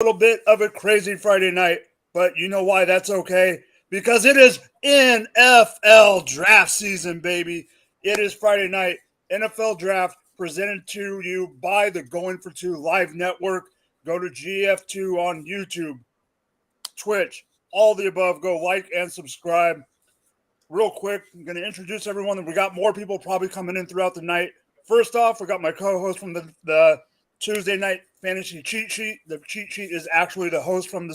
little bit of a crazy Friday night, but you know why that's okay? Because it is NFL draft season, baby. It is Friday night. NFL draft presented to you by the Going for 2 live network. Go to GF2 on YouTube, Twitch, all the above. Go like and subscribe. Real quick, I'm going to introduce everyone. We got more people probably coming in throughout the night. First off, we got my co-host from the Tuesday night fantasy cheat sheet. The cheat sheet is actually the host from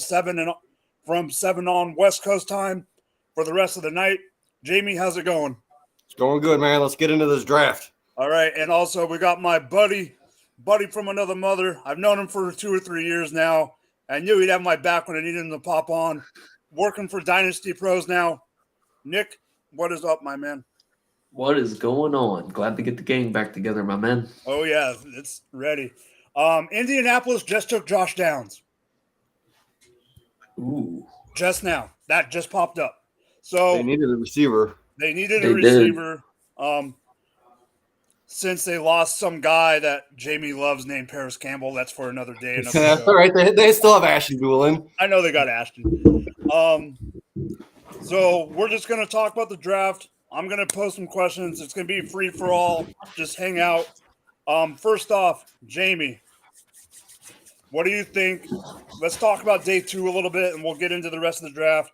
from 7 on West Coast time for the rest of the night. Jamie, how's it going? It's going good, man. Let's get into this draft. All right, and also we got my buddy from another mother. I've known him for 2 or 3 years now. I knew he'd have my back when I needed him to pop on. Working for Dynasty Pros now. Nick, what is up, my man? What is going on? Glad to get the gang back together, my man. Oh, yeah, it's ready. Indianapolis just took Josh Downs. Ooh. Just now. That just popped up. So they needed a receiver. They needed a receiver. Since they lost some guy that Jamie loves named Paris Campbell, that's for another day. That's all right. They still have Ashton Doolin. I know they got Ashton. So we're just going to talk about the draft. I'm going to post some questions. It's going to be free for all. Just hang out. First off, Jamie, what do you think? Let's talk about day 2 a little bit, and we'll get into the rest of the draft.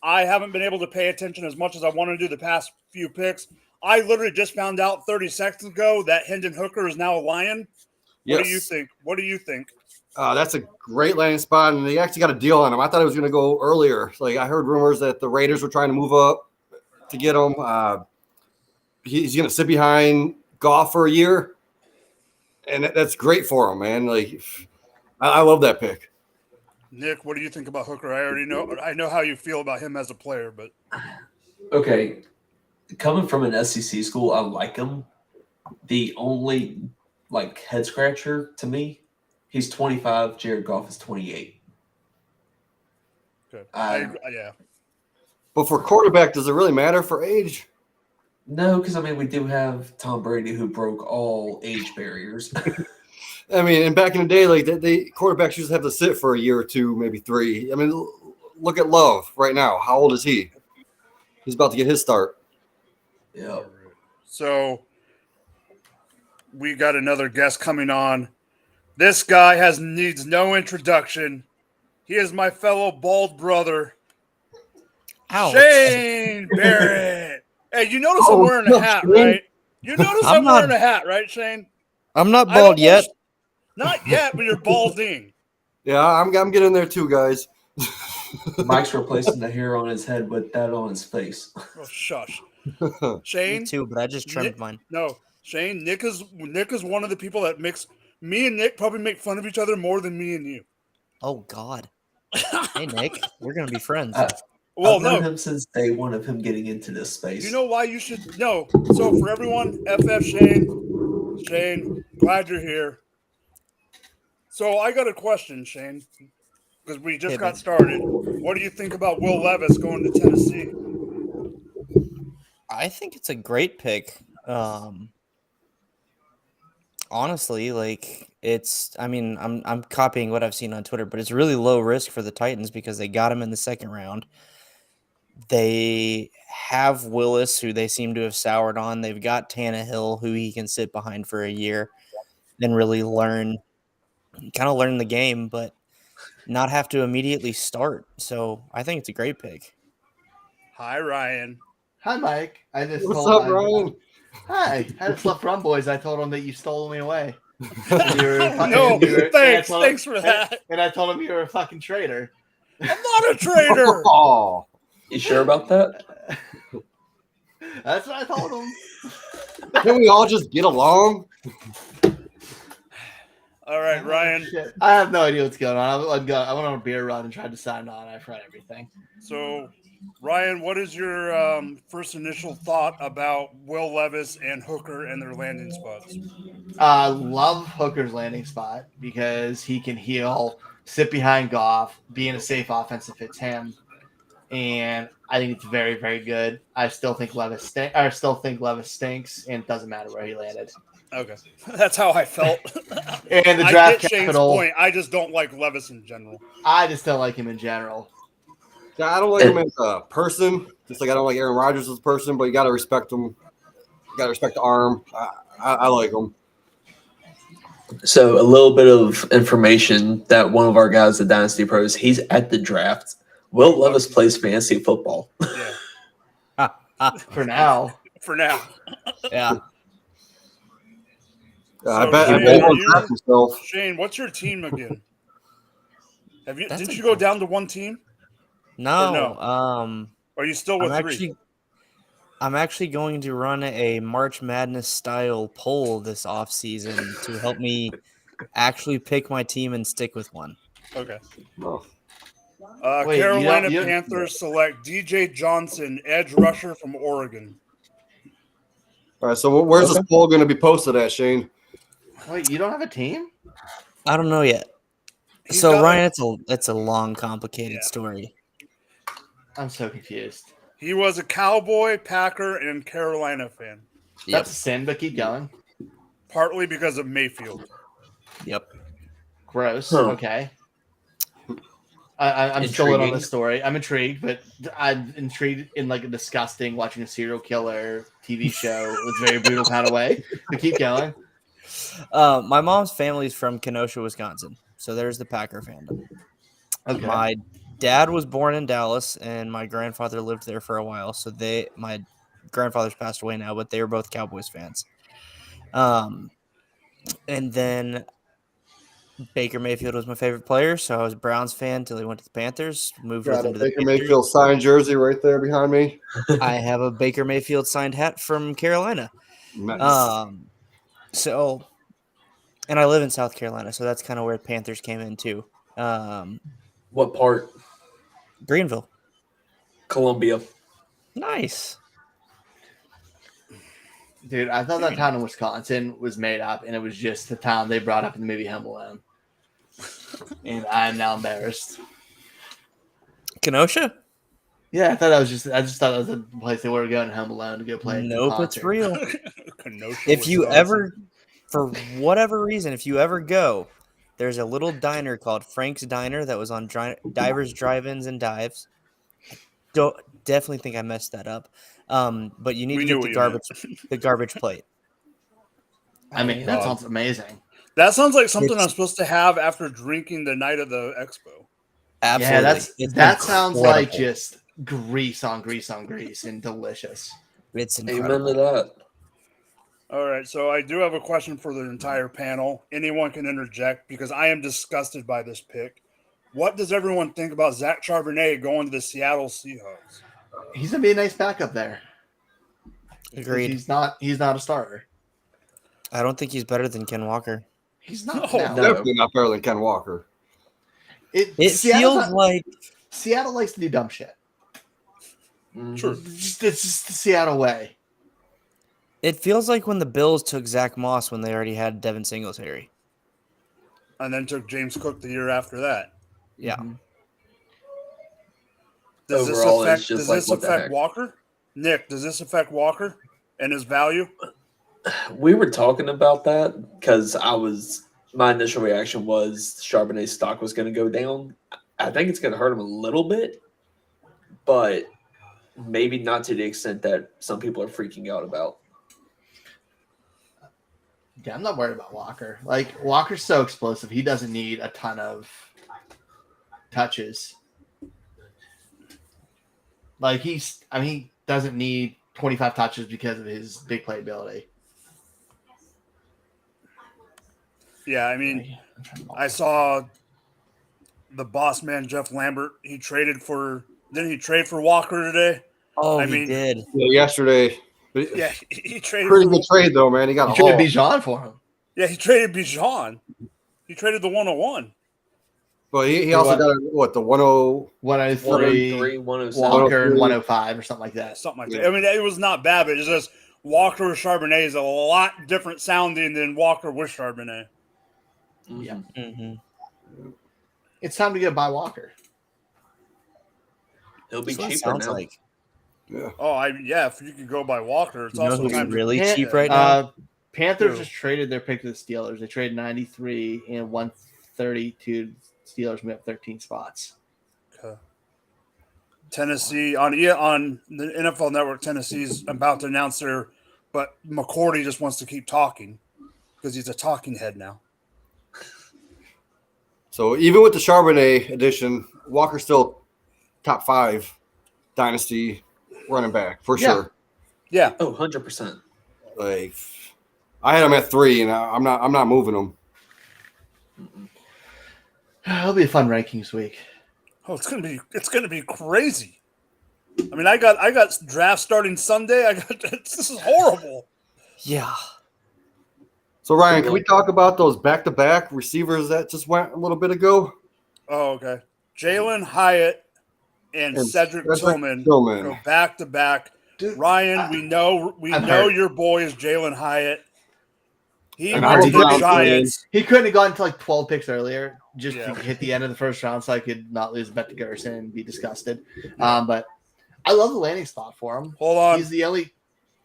I haven't been able to pay attention as much as I want to do the past few picks. I literally just found out 30 seconds ago that Hendon Hooker is now a Lion. What do you think? What do you think? That's a great landing spot, and they actually got a deal on him. I thought it was going to go earlier. Like I heard rumors that the Raiders were trying to move up to get him. He's going to sit behind Goff for a year, and that's great for him, man. Like I love that pick. Nick, what do you think about Hooker? I know how you feel about him as a player, but okay. Coming from an SEC school, I like him. The only head scratcher to me, he's 25. Jared Goff is 28. Good. Yeah. But for quarterback, does it really matter for age? No, because we do have Tom Brady who broke all age barriers. And back in the day, the quarterbacks used to have to sit for a year or 2, maybe 3. Look at Love right now. How old is he? He's about to get his start. Yeah. So we got another guest coming on. This guy needs no introduction. He is my fellow bald brother, Shane Barrett. Hey, you notice I'm wearing a hat, right? You notice I'm wearing a hat, right, Shane? I'm not bald yet. Not yet, but you're balding. Yeah, I'm getting there too, guys. Mike's replacing the hair on his head with that on his face. Oh, shush. Shane? Me too, but I just trimmed mine. No, Shane, Nick is one of the people that makes me and Nick probably make fun of each other more than me and you. Oh, God. Hey, Nick, we're going to be friends. I've known him since day one of him getting into this space. You know why you should know? So for everyone, FF Shane, glad you're here. So I got a question, Shane, because we just got started. What do you think about Will Levis going to Tennessee? I think it's a great pick. Honestly, I'm copying what I've seen on Twitter, but it's really low risk for the Titans because they got him in the second round. They have Willis, who they seem to have soured on. They've got Tannehill, who he can sit behind for a year and really learn the game, but not have to immediately start. So I think it's a great pick. Hi, Ryan. Hi, Mike. What's up, Ryan? Hi. I just left Rum Boys. I told him that you stole me away. Thanks for that. And I told him you were a fucking traitor. I'm not a traitor. Oh. You sure about that? That's what I told him. Can we all just get along? All right, Ryan. Shit. I have no idea what's going on. I went on a beer run and tried to sign on. I forgot everything. So, Ryan, what is your first initial thought about Will Levis and Hooker and their landing spots? Love Hooker's landing spot because he can heal, sit behind Goff, be in a safe offense if it's him. And I think it's very, very good. I still think Levis stinks, and it doesn't matter where he landed. Okay, that's how I felt. And the I draft get Shane's capital. point. I just don't like Levis in general. I just don't like him in general. Yeah, I don't like him as a person, just like I don't like Aaron Rodgers as a person. But you got to respect him. You got to respect the arm. I like him. So a little bit of information that one of our guys at Dynasty Pros, he's at the draft. Will Levis plays fantasy football. Yeah, For now. for now. Yeah. I So, bet Shane, he are won't you- draft himself. Shane, what's your team again? That's Didn't a you go good- down to one team? No. no? Or are you still with I'm actually going to run a March Madness style poll this off season to help me actually pick my team and stick with one. 3? Okay. Oh. Wait, you Carolina don't- Panthers select DJ Johnson, edge rusher from Oregon. All right, so where's this poll going to be posted at, Shane? Wait, you don't have a team? I don't know yet. He's So got- Ryan, it's a long, complicated Yeah. story. I'm so confused. He was a Cowboy, Packer, and Carolina fan, That's a sin, but keep going. partly because of Mayfield. Yep. Gross. Huh. Okay. I'm still in on Intriguing. this story. I'm intrigued, but I'm intrigued in like a disgusting watching a serial killer TV show. It's very brutal kind of way. But keep going. My mom's family's from Kenosha, Wisconsin. So there's the Packer fandom. Okay. My dad was born in Dallas, and my grandfather lived there for a while. So my grandfather's passed away now, but they were both Cowboys fans. And then Baker Mayfield was my favorite player, so I was a Browns fan until he went to the Panthers. Moved with Got him a to the Baker Panthers. Mayfield signed jersey right there behind me. I have a Baker Mayfield signed hat from Carolina. Nice. So, and I live in South Carolina, so that's kind of where Panthers came in too. What part? Greenville. Columbia. Nice. Dude, I thought that town in Wisconsin was made up, and it was just the town they brought up in the movie Home Alone. And I'm now embarrassed. Kenosha? Yeah, I just thought that was the place they were going to Home Alone to go play. at the Nope, it's concert. real. Kenosha, If you Wisconsin. ever, for whatever reason, if you ever go, there's a little diner called Frank's Diner that was on Divers Drive-Ins and Dives. Don't definitely think I messed that up. But you need We to knew get what the garbage plate. I mean, that God. sounds amazing. That sounds like something It's- I'm supposed to have after drinking the night of the expo. Absolutely. Yeah, It's that sounds like incredible. just grease on grease on grease and delicious. It's Amen incredible. to that. All right, so I do have a question for the entire panel. Anyone can interject because I am disgusted by this pick. What does everyone think about Zach Charbonnet going to the Seattle Seahawks? He's gonna be a nice backup there. Agreed. He's not a starter. I don't think he's better than Ken Walker. He's not. No, now. Definitely not better than Ken Walker. It Seattle's feels like Seattle likes to do dumb shit. Mhm. True. It's just the Seattle way. when the Bills took Zach Moss when they already had Devin Singletary. And then took James Cook the year after that. Yeah. Mhm. Does Overall, this it's just does like, this what the affect heck? Walker? Nick, does this affect Walker and his value? We were talking about that because my initial reaction was Charbonnet's stock was going to go down. I think it's going to hurt him a little bit, but maybe not to the extent that some people are freaking out about. Yeah, I'm not worried about Walker. Like Walker's so explosive, he doesn't need a ton of touches. Like he doesn't need 25 touches because of his big playability. Yeah, I mean, I saw the boss man Jeff Lambert. Didn't he trade for Walker today? Oh, I he mean- did. Yeah, yesterday. Yeah, he traded. Pretty For, good trade though, man. He got You a traded haul. Bijan for him. yeah, he traded Bijan. He traded the 101. But he also got the 10 103, 103, 107. Walker, and 103. 105 or something like that. Something like Yeah. that. I mean, it was not bad, but it's just Walker with Charbonnet is a lot different sounding than Walker with Charbonnet. Yeah. Mm-hmm. It's time to go buy Walker. He'll be That's what it cheaper sounds now. like. Yeah. Oh, if you could go by Walker, it's You know also who's time really to cheap right now? Panthers Who? just traded their pick to the Steelers. They traded 93 and 132. Steelers moved up 13 spots. Okay. Tennessee on the NFL Network. Tennessee's about to announce but McCourty just wants to keep talking because he's a talking head now. So even with the Charbonnet addition, Walker's still top 5 dynasty running back for sure. Yeah. Oh, 100%. Like I had him at 3, and I'm not moving him. It'll be a fun rankings week. Oh, it's gonna be crazy. I mean, I got draft starting Sunday. This is horrible. Yeah. So Ryan, can we talk about those back-to-back receivers that just went a little bit ago? Oh, okay. Jalen Hyatt and Cedric Tillman go back to back. Ryan, we know your boy is Jalen Hyatt. He went to the Giants. He couldn't have gotten to like 12 picks earlier just to hit the end of the first round so I could not lose a bet to Gerson and be disgusted. But I love the landing spot for him. Hold on. He's the only.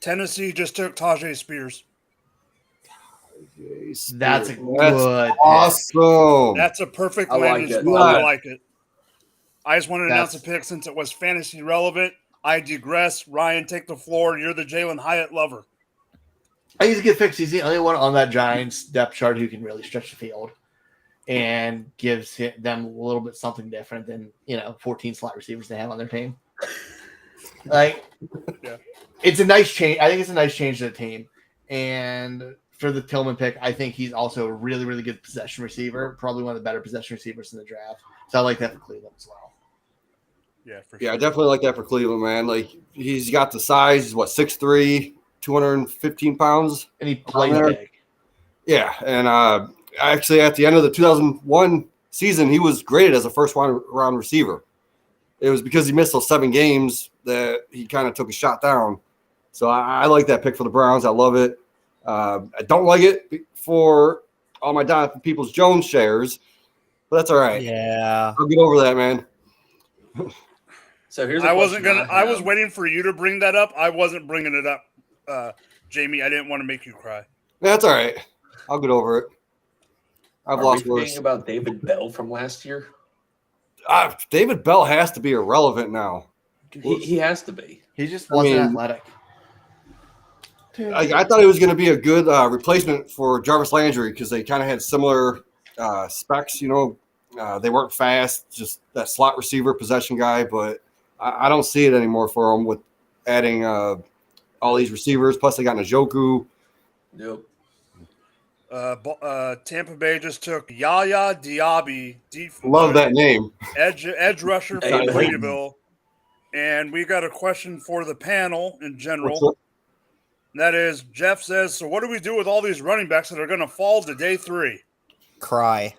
Tennessee just took Tajay Spears. That's good. Awesome. That's a perfect I landing like it. spot. I Yeah. like it. I just wanted to announce a pick since it was fantasy relevant. I digress. Ryan, take the floor. You're the Jalen Hyatt lover. I think he's a good fix. He's the only one on that Giants depth chart who can really stretch the field and gives them a little bit something different than 14 slot receivers they have on their team. It's a nice change. I think it's a nice change to the team. And for the Tillman pick, I think he's also a really, really good possession receiver. Probably one of the better possession receivers in the draft. So I like that for Cleveland as well. Yeah, for Yeah, sure. I definitely like that for Cleveland, man. Like he's got the size. He's 6'3", 215 pounds. And he plays big. Yeah, and actually at the end of the 2001 season, he was graded as a first-round receiver. It was because he missed those 7 games that he kind of took a shot down. So I like that pick for the Browns. I love it. I don't like it for all my Donovan Peoples-Jones shares, but that's all right. Yeah. I'll get over that, man. So here's I was waiting for you to bring that up. I wasn't bringing it up, Jamie. I didn't want to make you cry. That's all right. I'll get over it. I've lost worse. About David Bell from last year. David Bell has to be irrelevant now. He has to be. He just wasn't athletic. I thought he was going to be a good replacement for Jarvis Landry because they kind of had similar specs. They weren't fast, just that slot receiver possession guy. But I don't see it anymore for him with adding all these receivers. Plus, they got Njoku. Yep. Tampa Bay just took Yaya Diaby. Love that name. Edge rusher from Louisville. And we got a question for the panel in general. That is, Jeff says, so what do we do with all these running backs that are going to fall to day 3? Cry.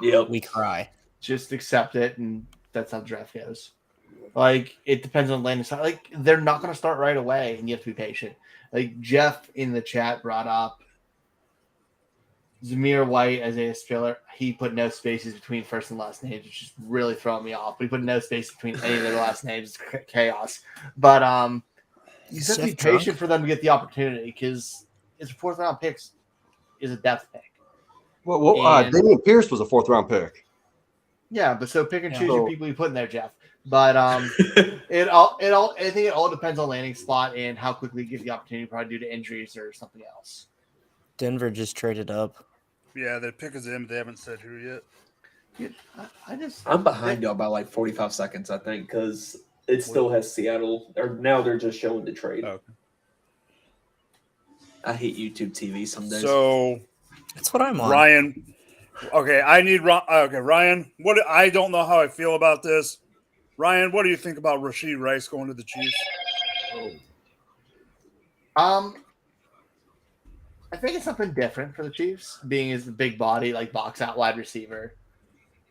Yep. We cry. Just accept it, and that's how the draft goes. It depends on landing side. They're not going to start right away, and you have to be patient. Jeff in the chat brought up Zamir White, Isaiah Spiller. He put no spaces between first and last names, which is really throwing me off. But he put no space between any of their last names. It's chaos. But you just have to be patient for them to get the opportunity because it's a 4th-round picks is a depth pick. Well, Damian Pierce was a 4th-round pick. Yeah, but so pick and choose your people you put in there, Jeff. But I think it all depends on landing spot and how quickly you get the opportunity, probably due to injuries or something else. Denver just traded up. Yeah, the pick is in. They haven't said who yet. Yeah, I'm behind y'all by 45 seconds, I think, because it still has Seattle. Or now they're just showing the trade. Okay. I hate YouTube TV some days. So that's what I'm on. Ryan. Okay, Ryan. I don't know how I feel about this. Ryan, what do you think about Rashee Rice going to the Chiefs? I think it's something different for the Chiefs, being as the big body, box out wide receiver.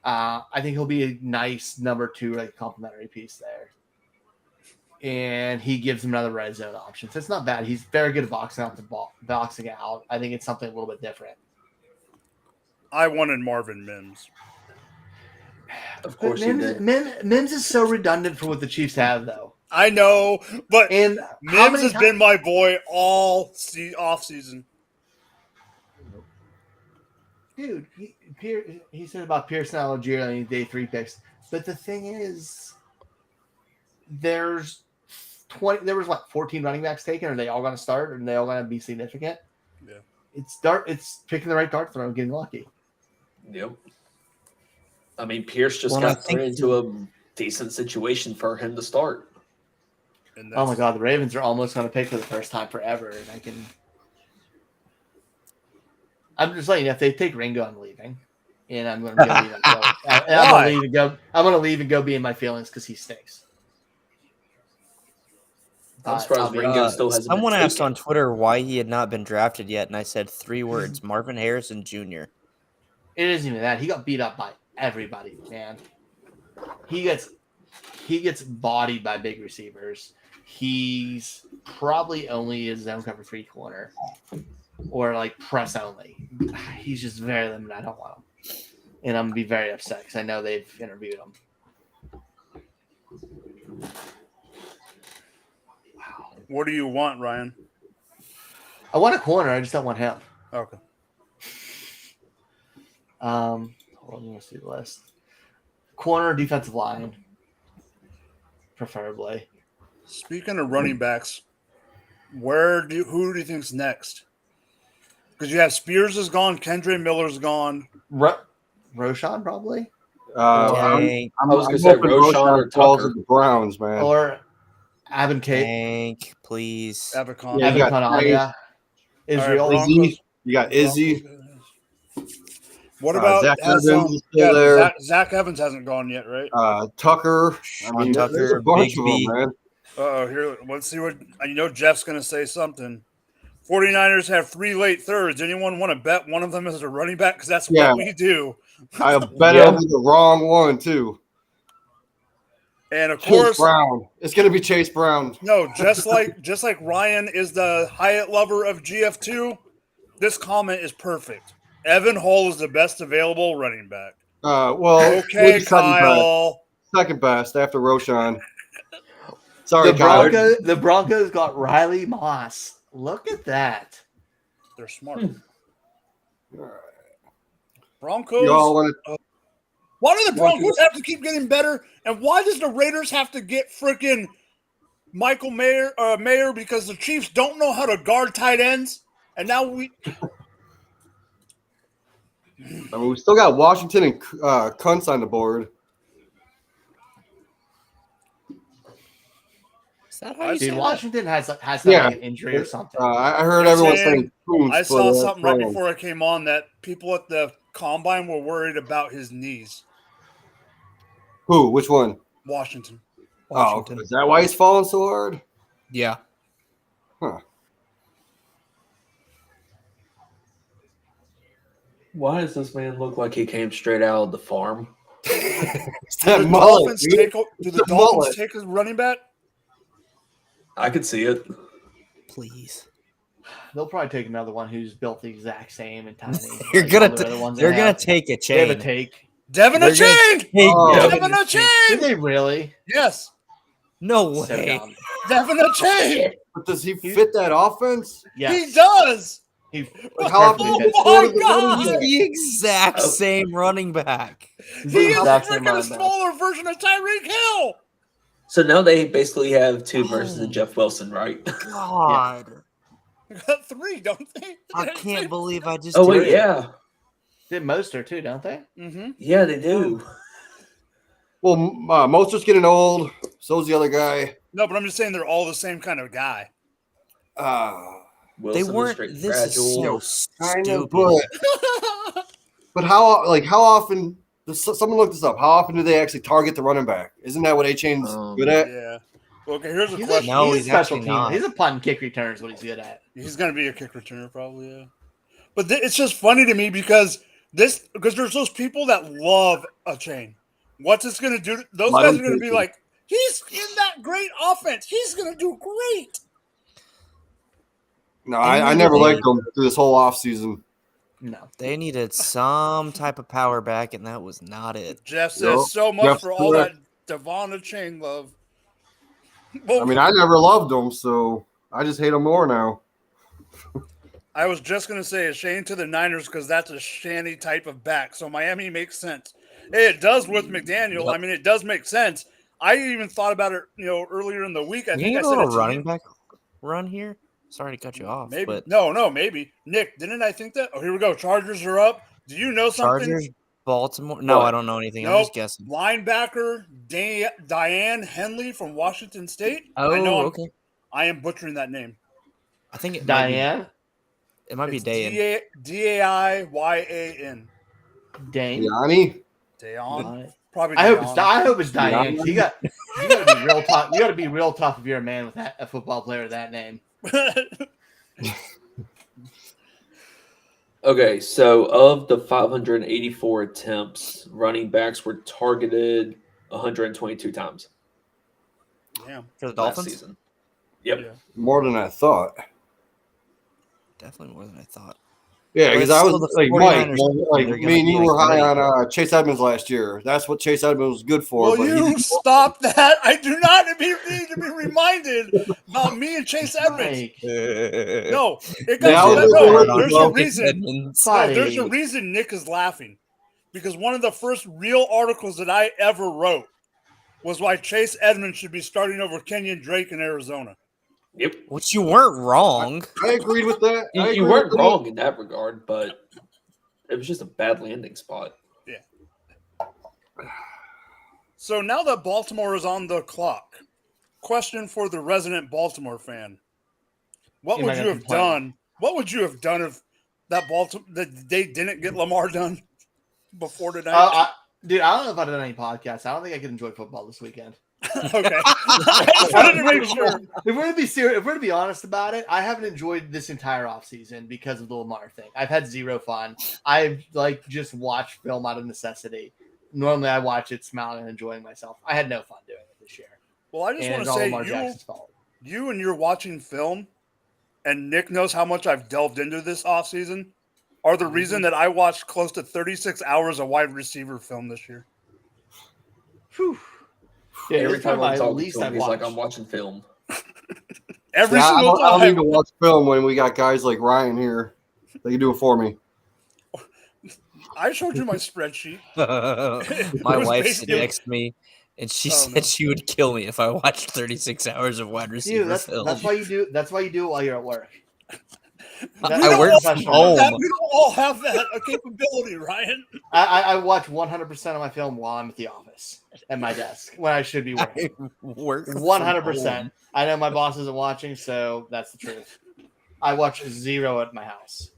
I think he'll be a nice number 2, complementary piece there. And he gives them another red zone option. So it's not bad. He's very good at boxing out. I think it's something a little bit different. I wanted Marvin Mims. Of course you did. Mims is so redundant for what the Chiefs have, though. I know, but And Mims has been my boy all off season. dude, he said about Pearson Algier on day 3 picks. But the thing is, there's 20. There was 14 running backs taken. Are they all going to start? Are they all going to be significant? Yeah. It's picking the right dart throw and getting lucky. Yep. I mean, Pierce just Well, I got put think into a decent situation for him to start. And Oh my God, the Ravens are almost going to pick for the first time forever, and I'm just letting you know, if they take Ringo, I'm leaving, and I'm going to go leave. I'm going to leave and go. I'm going to leave and go be in my feelings because he stinks. I'm surprised Ringo still hasn't been Someone asked taken. on Twitter why he had not been drafted yet, and I said 3 words: Marvin Harrison Jr. It isn't even that. He got beat up by everybody, man. He gets bodied by big receivers. He's probably only a zone cover 3 corner or press only. He's just very limited. I don't want him. And I'm going to be very upset because I know they've interviewed him. Wow. What do you want, Ryan? I want a corner. I just don't want him. Okay. Hold on, let's see the list. Corner, defensive line, preferably. Speaking of running backs, who do you think's next? Because you have Spears is gone, Kendre Miller's gone. Roshan, probably. Tank, I was gonna say hoping Roshan or falls Tucker. to the Browns, man. Or Abin Kate. Tank, please. Avacon. Yeah, you got Kanania. All Israel. right, Broncos. Izzy. You got Izzy. What about Zach Evans is still there. Zach Evans hasn't gone yet, right? Tucker. I mean, Tucker, there's a bunch Big of B. them, man. Here, let's see what Jeff's going to say something. 49ers have 3 late thirds. Anyone want to bet one of them is a running back? Because that's what we do. I bet it'll be the wrong one, too. And of Chase course, Brown. It's going to be Chase Brown. no, just like Ryan is the Hyatt lover of GF2, this comment is perfect. Evan Hull is the best available running back. Well, Okay, Kyle. Second best after Roshan. Sorry, Kyle. The Broncos got Riley Moss. Look at that. They're smart. Broncos. You all want to Why do the Broncos have to keep getting better? And why does the Raiders have to get freaking Michael Mayer because the Chiefs don't know how to guard tight ends? And now we still got Washington and Kuntz on the board. Is that how you say Dude, that? Washington has Yeah. an injury or something. I heard everyone saying Kuntz. I saw but, something right before I came on that people at the combine were worried about his knees. Who? Which one? Washington. Oh, is that why he's falling so hard? Yeah. Huh. Why does this man look like he came straight out of the farm? It's Do that the mullet, Dolphins dude. take It's the mullet. a running back? I could see it. Please. They'll probably take another one who's built the exact same and tiny. You're like gonna all the other ones they're they gonna have. take a They have a chain. take. Devin They're gonna Achane! take Oh. Devin Did Achane! they really? Yes. No So way. dumb. Devin Achane! But does he fit that offense? Yes. He does! He Like, how often Oh does he my go to the God! running He's back? the exact same running back. He's He the is exact same freaking a running back. smaller version of Tyreek Hill! So now they basically have 2 versus of Jeff Wilson, right? God. They got 3, don't they? I can't believe I just Oh wait, did it. yeah, Did Mostert too, don't they? Mm-hmm. yeah, they do. Well, Mostert's getting old. So's the other guy. No, but I'm just saying they're all the same kind of guy. Wilson They weren't. straight This is gradual. so Kind of, stupid. but how often? Someone look this up. How often do they actually target the running back? Isn't that what A-Chain's good at? Yeah. Well, okay, here's a He's question. No, he's a he's special actually team. not. He's a punt and kick return is what he's good at. He's going to be a kick returner probably, yeah. But it's just funny to me because there's those people that love a chain. What's this going to do? Those Let guys him are going to take be it. like, he's in that great offense. He's going to do great. No, I never liked him through this whole offseason. No. They needed some type of power back, and that was not it. Jeff says Yep. so much Jeff's for all that correct. Devon Chain love. Well, I mean, I never loved him, so I just hate him more now. I was just going to say a Shane to the Niners because that's a Shanny type of back. So Miami makes sense. Hey, it does with McDaniel. Yep. I mean, it does make sense. I even thought about it, earlier in the week. I We think can I get a said little it to running you. back run here. Sorry to cut you off, Maybe. but No, maybe. Nick, didn't I think that? Oh, here we go. Chargers are up. Do you know something? Chargers, Baltimore. No, What? I don't know anything. I'm Nope. just guessing. Linebacker Diane Henley from Washington State. I Oh, know okay. I am butchering that name. I think it Diane, might be It's Dayan. Daiyan. Dane. Yanni? Dayon. Probably I hope it's Dayon. Diane. You got to be real tough. You got to be real tough if you're a man with a football player with that name. Okay, so of the 584 attempts, running backs were targeted 122 times Damn. For the last Dolphins? season. Yep. Yeah. More than I thought. Definitely more than I thought. Yeah, But because it's I still was the like 49ers, Mike, they're me gonna and be you like were high great. on Chase Edmonds last year. That's what Chase Edmonds was good for. Will but he you didn't- stop that? I do not need to be reminded about me and Chase Edmonds. Like, No, it Yeah, goes I to was that. just No, listening, there's bro. a reason. No, there's a buddy. reason Nick is laughing. Because one of the first real articles that I ever wrote was why Chase Edmonds should be starting over Kenyon Drake in Arizona. Yep. Which you weren't wrong. I agreed with that. I You agreed weren't with that. wrong in that regard, but it was just a bad landing spot. So now that Baltimore is on the clock, question for the resident Baltimore fan: What You're would not you gonna have complain. done? What would you have done if that they didn't get Lamar done before tonight? Dude, I don't know if I've done any podcasts. I don't think I could enjoy football this weekend. Okay, I just wanted to make sure. If we're going to be serious, if we're going to be honest about it, I haven't enjoyed this entire offseason because of the Lamar thing. I've had zero fun. I've just watched film out of necessity. Normally, I watch it smiling and enjoying myself. I had no fun doing it this year. Well, I just And want it's to all say Lamar Jackson's fault. you and you're watching film, and Nick knows how much I've delved into this offseason, are the reason that I watched close to 36 hours of wide receiver film this year. Whew. Yeah, Every it's time probably I'm at talking least to him, I've he's like, watched. I'm watching film. Every Yeah, single I don't need time. to watch film when we got guys like Ryan here. They can do it for me. I showed you my spreadsheet. My It was wife basically- sitting next to me, and she Oh, said no. she would kill me if I watched 36 hours of wide receiver Dude, film. that's why you do. That's why you do it while you're at work. I work from home. We don't all have that capability, Ryan. I watch 100% of my film while I'm at the office at my desk when I should be working. I work from 100%. home. I know my boss isn't watching, so that's the truth. I watch zero at my house.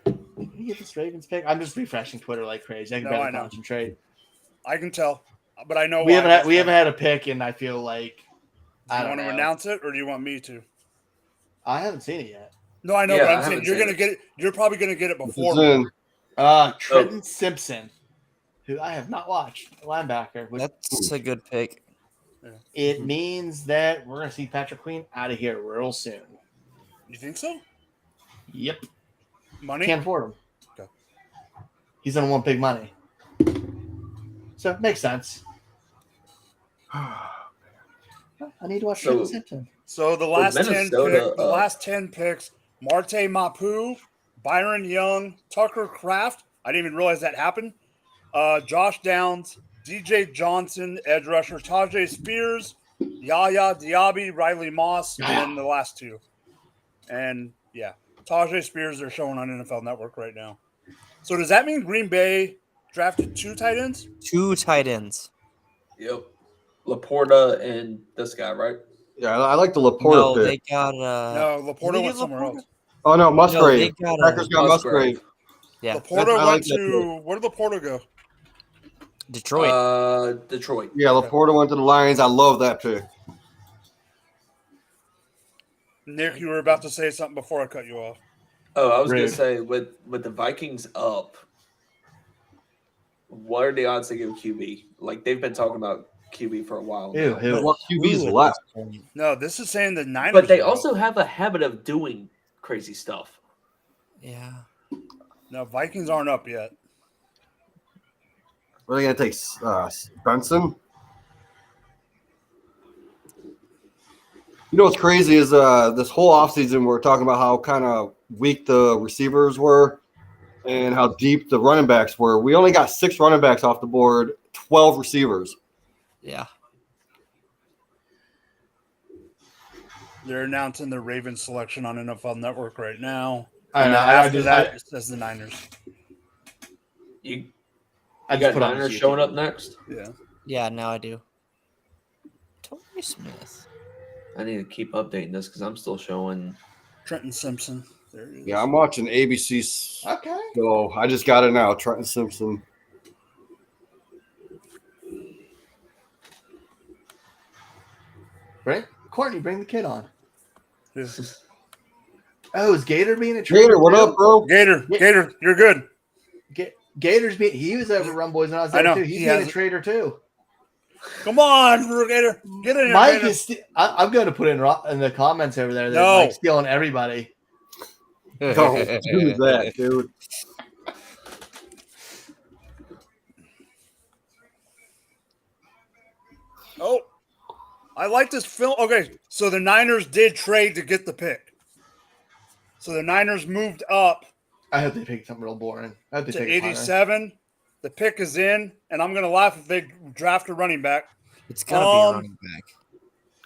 Can you get this Ravens pick? I'm just refreshing Twitter like crazy. I can No, I barely know. concentrate. I can tell, but I know We why. haven't had a pick, and I feel like Do I you don't want to know. announce it, or do you want me to? I haven't seen it yet. No, I know, Yeah, but I I'm saying haven't you're seen gonna it. get it. You're probably gonna get it This before is me. in. Trenton Simpson, who I have not watched, a linebacker. Which That's a good pick. it means that we're gonna see Patrick Queen out of here real soon. You think so? Yep, Money? can't afford him. Okay. He's gonna want big money, so it makes sense. I need to watch So- Trenton Simpson. So the last Minnesota, the last 10 picks: Marte Mapu, Byron Young, Tucker Kraft. I didn't even realize that happened. Josh Downs, DJ Johnson, edge rusher Tajay Spears, Yaya Diaby, Riley Moss, and then the last two. And yeah, Tajay Spears are showing on NFL Network right now. So does that mean Green Bay drafted 2 tight ends? 2 tight ends. Yep. Laporta and this guy, right? Yeah, I like the Laporta No, pick. they got No, Did Laporta they went get somewhere Laporta? else. Oh no, Musgrave. they got Packers got Musgrave. Yeah, Laporta I like went that to where did Laporta go? Detroit. Detroit. Yeah, Laporta went to the Lions. I love that pick. Nick, you were about to say something before I cut you off. Oh, I was Rude. gonna say with the Vikings up, what are the odds they go QB? Like they've been talking about QB for a while Ew, now. who? What QB's Who at left? this point? No, this is saying the Niners. But they are out. also have a habit of doing crazy stuff. Yeah. No, Vikings aren't up yet. Are they going to take Benson? You know what's crazy is this whole offseason we're talking about how kind of weak the receivers were and how deep the running backs were. We only got 6 running backs off the board, 12 receivers. Yeah. They're announcing the Ravens selection on NFL Network right now. I And know. then after that, it says the Niners. You I got just put on Niners YouTube. showing up next? Yeah. Yeah, now I do. Torrey Smith. I need to keep updating this because I'm still showing. Trenton Simpson. There it is. Yeah, I'm watching ABC. Okay. So I just got it now. Trenton Simpson. Courtney, bring the kid on. Yeah. Oh, is Gator being a trader? Gator, what too? up, bro? Gator, you're good. Gator's being. He was over Run Boys when I was there I know, too. He's he being a has- trader too. Come on, Gator. Get in here, Mike Gator. is. I'm going to put in the comments over there that No. Mike's stealing everybody. Don't do that, dude. Oh, I like this film. Okay, so the Niners did trade to get the pick. So the Niners moved up I hope they pick something real boring. I hope they to take a punter. 87. The pick is in, and I'm going to laugh if they draft a running back. It's gonna be a running back.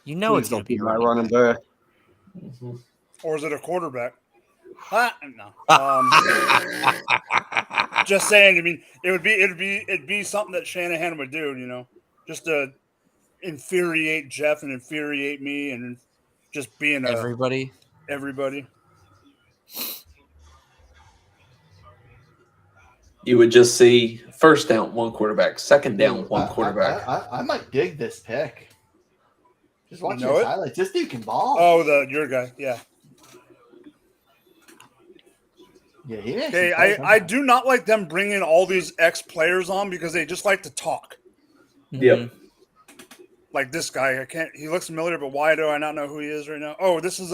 You know Please it's gonna don't be be a my running running back. back. Or is it a quarterback? No. Just saying. I mean, it'd be something that Shanahan would do. You know, just to infuriate Jeff and infuriate me, and just being Everybody. everybody. You would just see first down, one quarterback, second down, one quarterback. I might dig this pick. Just watching You know his it? highlights. This dude can ball. Oh, your guy, yeah. Yeah, he makes Okay, some plays, I do not like them bringing all these ex-players on because they just like to talk. Yep. Like this guy, I can't. He looks familiar, but why do I not know who he is right now? Oh, this is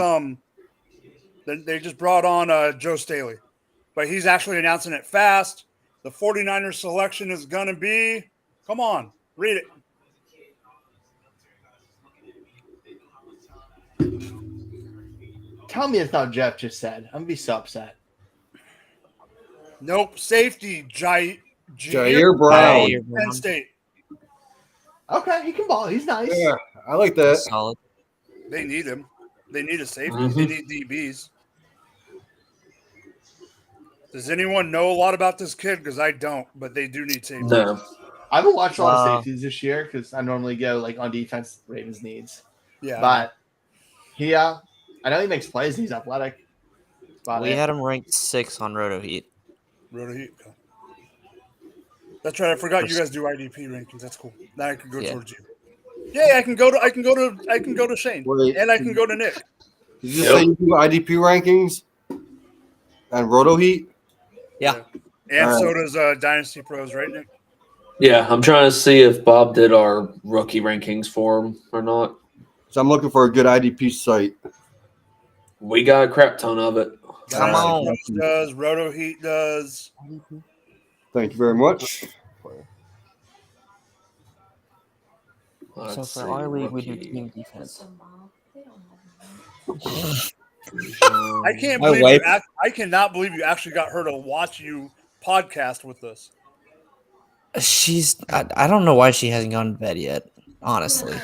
They just brought on Joe Staley, but he's actually announcing it fast. The 49ers selection is gonna be. Come on, read it. Tell me it's not Jeff just said. I'm gonna be so upset. Nope, safety. Jair Jair Brown. Jair Brown. Penn State. Okay, he can ball. He's nice. Yeah, I like that. Solid. They need him. They need a safety. Mhm. They need DBs. Does anyone know a lot about this kid? Because I don't, but they do need safety. No. I haven't watched all the Wow. safeties this year because I normally go like on defense. Ravens needs, Yeah, but he. I know he makes plays. He's athletic. About We it. had him ranked 6 on Roto Heat. Roto Heat. Okay. That's right. I forgot you guys do IDP rankings. That's cool. Now I can go Yeah. towards you. Yeah, I can go to Shane, Wait. and I can go to Nick. Did you say you do IDP rankings and Roto Heat? Yeah. And All so right. does Dynasty Pros, right, Nick? Yeah, I'm trying to see if Bob did our rookie rankings for him or not. So I'm looking for a good IDP site. We got a crap ton of it. Come Dynasty on. Pros does. Roto Heat does. Thank you very much. Let's So see, for our league, we do rookie. team defense. I can't My believe wife- I cannot believe you actually got her to watch you podcast with us. I don't know why she hasn't gone to bed yet, honestly.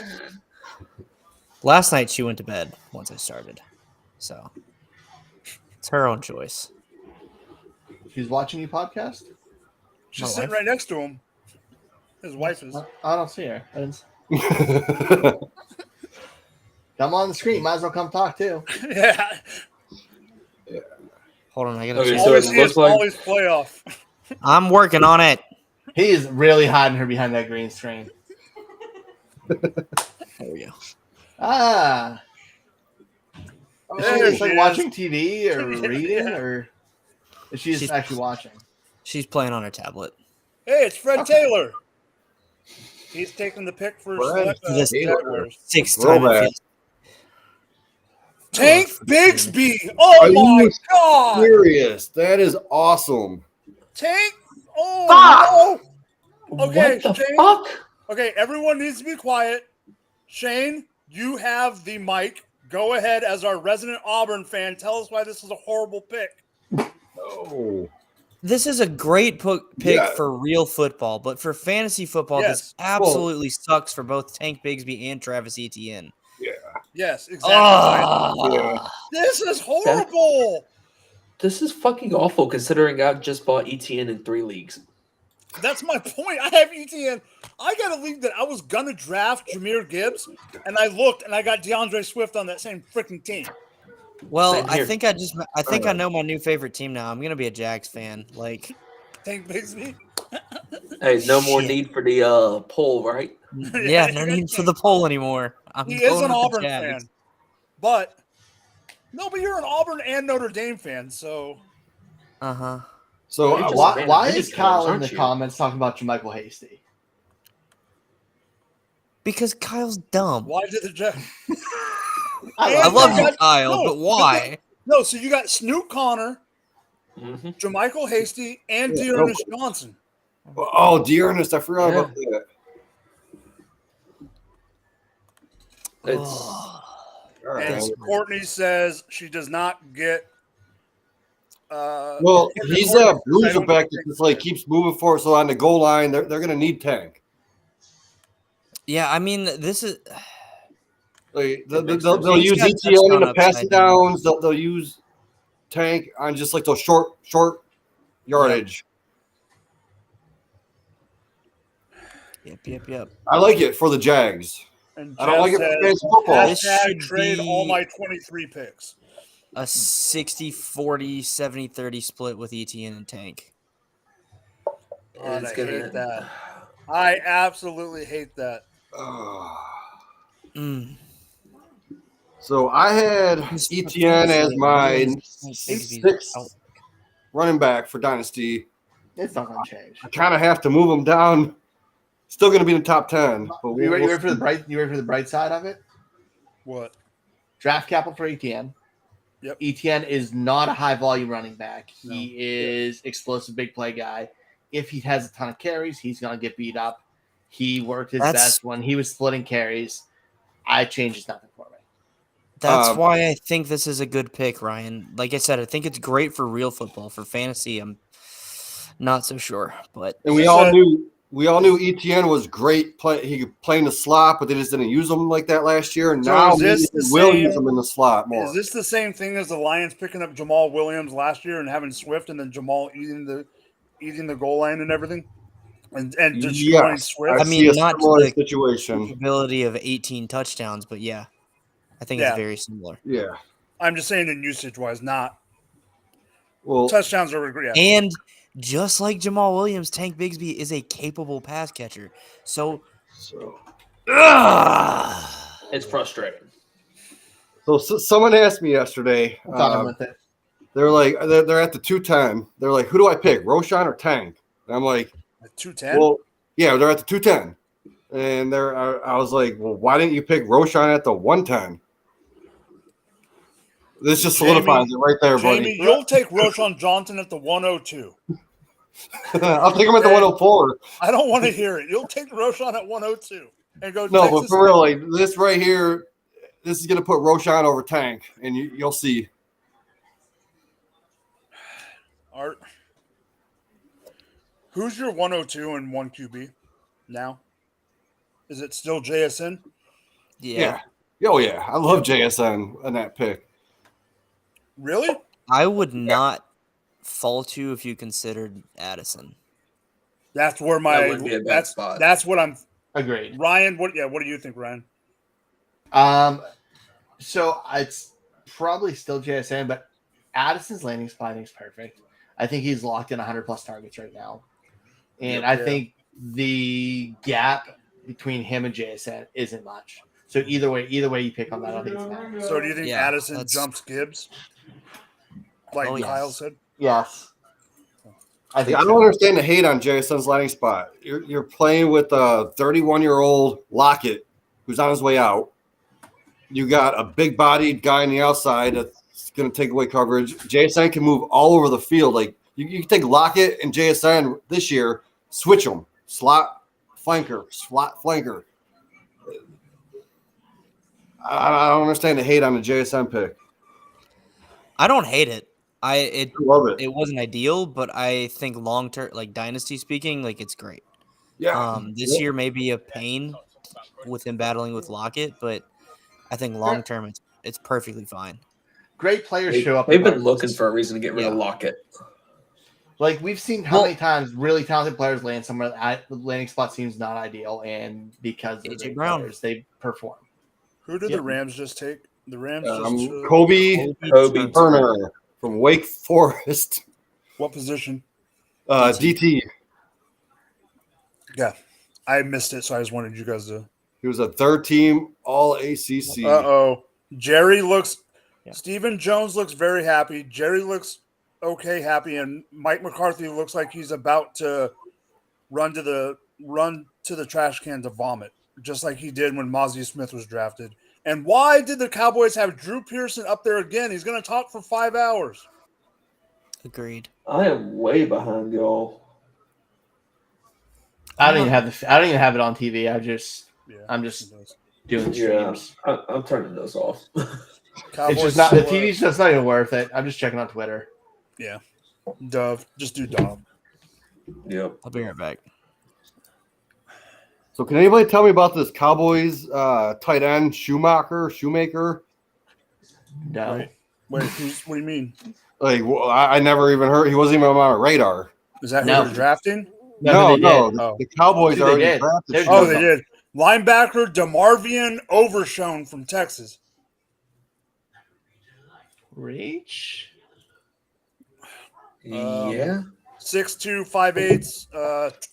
Last night she went to bed once I started. So it's her own choice. He's watching you podcast. She's My sitting wife? right next to him. His wife is. I don't see her. Come on the screen. Might as well come talk too. Yeah. Hold on, I gotta Okay, check. so Always it see his looks like- always playoff. I'm working on it. He is really hiding her behind that green screen. There we go. Ah. Oh, There she's like she watching TV or Yeah. reading, or is she just She's- actually watching? She's playing on her tablet. Hey, it's Fred Okay. Taylor. He's taking the pick for Fred select, Taylor. Jaguars. 6-time Throwback. Tank Bigsby. Oh Are my you God. Serious. That is awesome. Tank. Oh no. Okay, What the Shane. fuck? Okay, everyone needs to be quiet. Shane, you have the mic. go ahead as our resident Auburn fan. Tell us why this is a horrible pick. Oh, This is a great pick Yeah. for real football, but for fantasy football, Yes. this absolutely sucks for both Tank Bigsby and Travis Etienne. Yes, exactly. yeah. This is horrible. This is fucking awful considering I just bought ETN in 3 leagues. That's my point. I have ETN. I got a league that I was gonna draft Jahmyr Gibbs, and I looked and I got DeAndre Swift on that same freaking team. Well, Same I here. think I know my new favorite team now. I'm gonna be a Jags fan. Like, Tank Bigsby. Hey, no more Shit. need for the poll, right? yeah, no need for the poll anymore. I'm He going is an with the Auburn Jags. fan, but you're an Auburn and Notre Dame fan, so Uh-huh. So You're just Why, fan why of is mini Kyle colors, in aren't the you? comments talking about Jermichael Hasty? Because Kyle's dumb. why did the Jags? I I love They you, got- Kyle, no, but why? No, so you got Snoop Connor, Mm-hmm. Jermichael Hasty, and Yeah, Dearness Johnson. Oh, Dearness, I forgot about that. It's All And right. Courtney says she does not get. Well, he's Courtney that says, I bruiser don't back that think just like keeps moving forward. So on the goal line, they're going to need Tank. Yeah, I mean, this is Like It makes they'll sense. use Tank's got ETN in touchdown the passing upside now. downs. They'll use Tank on just like those short yardage. Yep. I like it for the Jags. And I don't like it Jeff for says, fantasy football. This hashtag should trade be- all my 23 picks. a 60-40, 70-30 split with Etienne and Tank. God, it's I gonna. hate that. I absolutely hate that. Mm. So I had Just for ETN fantasy, as it my really is Bigsby's sixth out. running back for Dynasty. It's not going to change. I kind of have to move him down. Still going to be in the top 10. But You ready for the bright? You ready for the bright side of it? What? Draft capital for ETN. Yep. ETN is not a high volume running back. He is explosive, big play guy. If he has a ton of carries, he's going to get beat up. He worked his best when he was splitting carries. I changes nothing for me. That's why I think this is a good pick, Ryan. Like I said, I think it's great for real football. For fantasy, I'm not so sure. But And we all knew ETN was great. He could play in the slot, but they just didn't use him like that last year. And So now is this the we'll same- use him in the slot more. Is this the same thing as the Lions picking up Jamal Williams last year and having Swift and then Jamal eating the goal line and everything? And destroying Yes, Swift? I I mean, see a not to similar the situation. capability of 18 touchdowns, but yeah, I think Yeah. it's very similar. Yeah. I'm just saying in usage wise, not Well, touchdowns are regret. And just like Jamal Williams, Tank Bigsby is a capable pass catcher. So, It's frustrating. so someone asked me yesterday. I'm talking with it. They're like, they're at the 210. They're like, who do I pick, Roshan or Tank? And I'm like, 210. well, yeah, they're at the 210. And I was like, well, why didn't you pick Roshan at the 110? This just solidifies it right there, Jamie, buddy. you'll take Roshan Johnson at the 102. I'll take him at the 104. I don't want to hear it. You'll take Roshan at 102 and go. No, Texas but for real, like this right here, this is gonna put Roshan over Tank, and you'll see. Art. Who's your 102 and 1 QB now? Is it still JSN? yeah. Oh yeah, I love JSN in that pick. Really? I would not fault you if you considered Addison. That's where That wouldn't be a bad spot. That's what I'm. Agreed. Ryan, what do you think, Ryan? So it's probably still JSN, but Addison's landing spot I think is perfect. I think he's locked in 100 plus targets right now, and I think the gap between him and JSN isn't much. So either way you pick on that, I don't think it's bad. So do you think Yeah, Addison that's- jumps Gibbs? Like Oh, yes. Kyle said? Yes. I think I don't understand the hate on JSN's landing spot. You're playing with a 31-year-old Lockett who's on his way out. You got a big-bodied guy on the outside that's going to take away coverage. JSN can move all over the field. Like you can take Lockett and JSN this year, switch them, slot flanker. I don't understand the hate on the JSN pick. I don't hate it. I love it. It wasn't ideal, but I think long term, like dynasty speaking, like it's great. Yeah. This year may be a pain with him battling with Lockett, but I think long term it's perfectly fine. Great players show up. They've been looking for a reason to get rid of Yeah. Lockett. Like we've seen how many times really talented players land somewhere that the landing spot seems not ideal, and because they're A.J. great Brown. players, they perform. Who did Yep. the Rams just take? The Rams just took Kobe Kobe Turner from Wake Forest. what position? DT. Yeah, I missed it, so I just wanted you guys to. He was a third team All ACC. Jerry looks. Yeah. Stephen Jones looks very happy. Jerry looks okay, happy, and Mike McCarthy looks like he's about to run to the trash can to vomit, just like he did when Mozzie Smith was drafted. And why did the Cowboys have Drew Pearson up there again? He's going to talk for 5 hours. Agreed. I am way behind y'all. I don't even have it on TV. I'm just doing Yeah, streams. I'm turning those off. Cowboys It's just not the still, TV's just not even worth it. I'm just checking on Twitter. Yeah, Dove. Just do Dove. Yep. I'll be right back. So can anybody tell me about this Cowboys tight end Shoemaker? No. Wait, what do you mean? Like I never even heard. He wasn't even on my radar. Is that who No. they're drafting? No. they The, did. Oh. the Cowboys Who they already did. drafted. There's Oh, Shoemaker. they did. Linebacker DeMarvion Overshone from Texas. Reach? Yeah. 6'2", 5'8",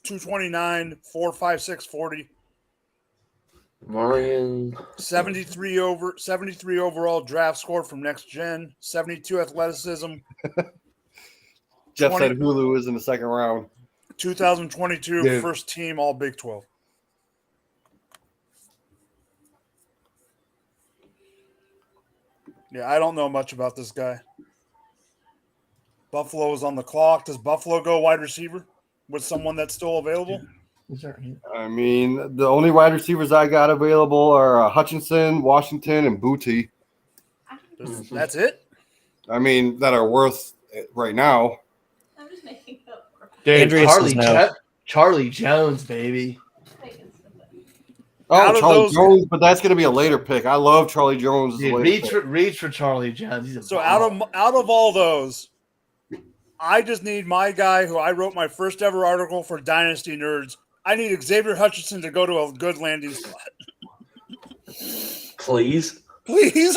229, 4.56 40. Marion. 73 overall draft score from Next Gen. 72 athleticism. Jeff 20 said Hulu is in the second round. 2022 Dude. first team All Big 12. Yeah, I don't know much about this guy. Buffalo is on the clock. Does Buffalo go wide receiver with someone that's still available? I mean, the only wide receivers I got available are Hutchinson, Washington, and Booty. That's it? I mean, that are worth it right now. I'm just making up. Dude, Andrea says no. Charlie Jones, baby. Out Oh, of Charlie those- Jones, but that's going to be a later pick. I love Charlie Jones. as a Dude, later pick. reach for Charlie Jones. He's a So bomb. out of all those, I just need my guy who I wrote my first ever article for Dynasty Nerds. I need Xavier Hutchinson to go to a good landing spot. Please. Please,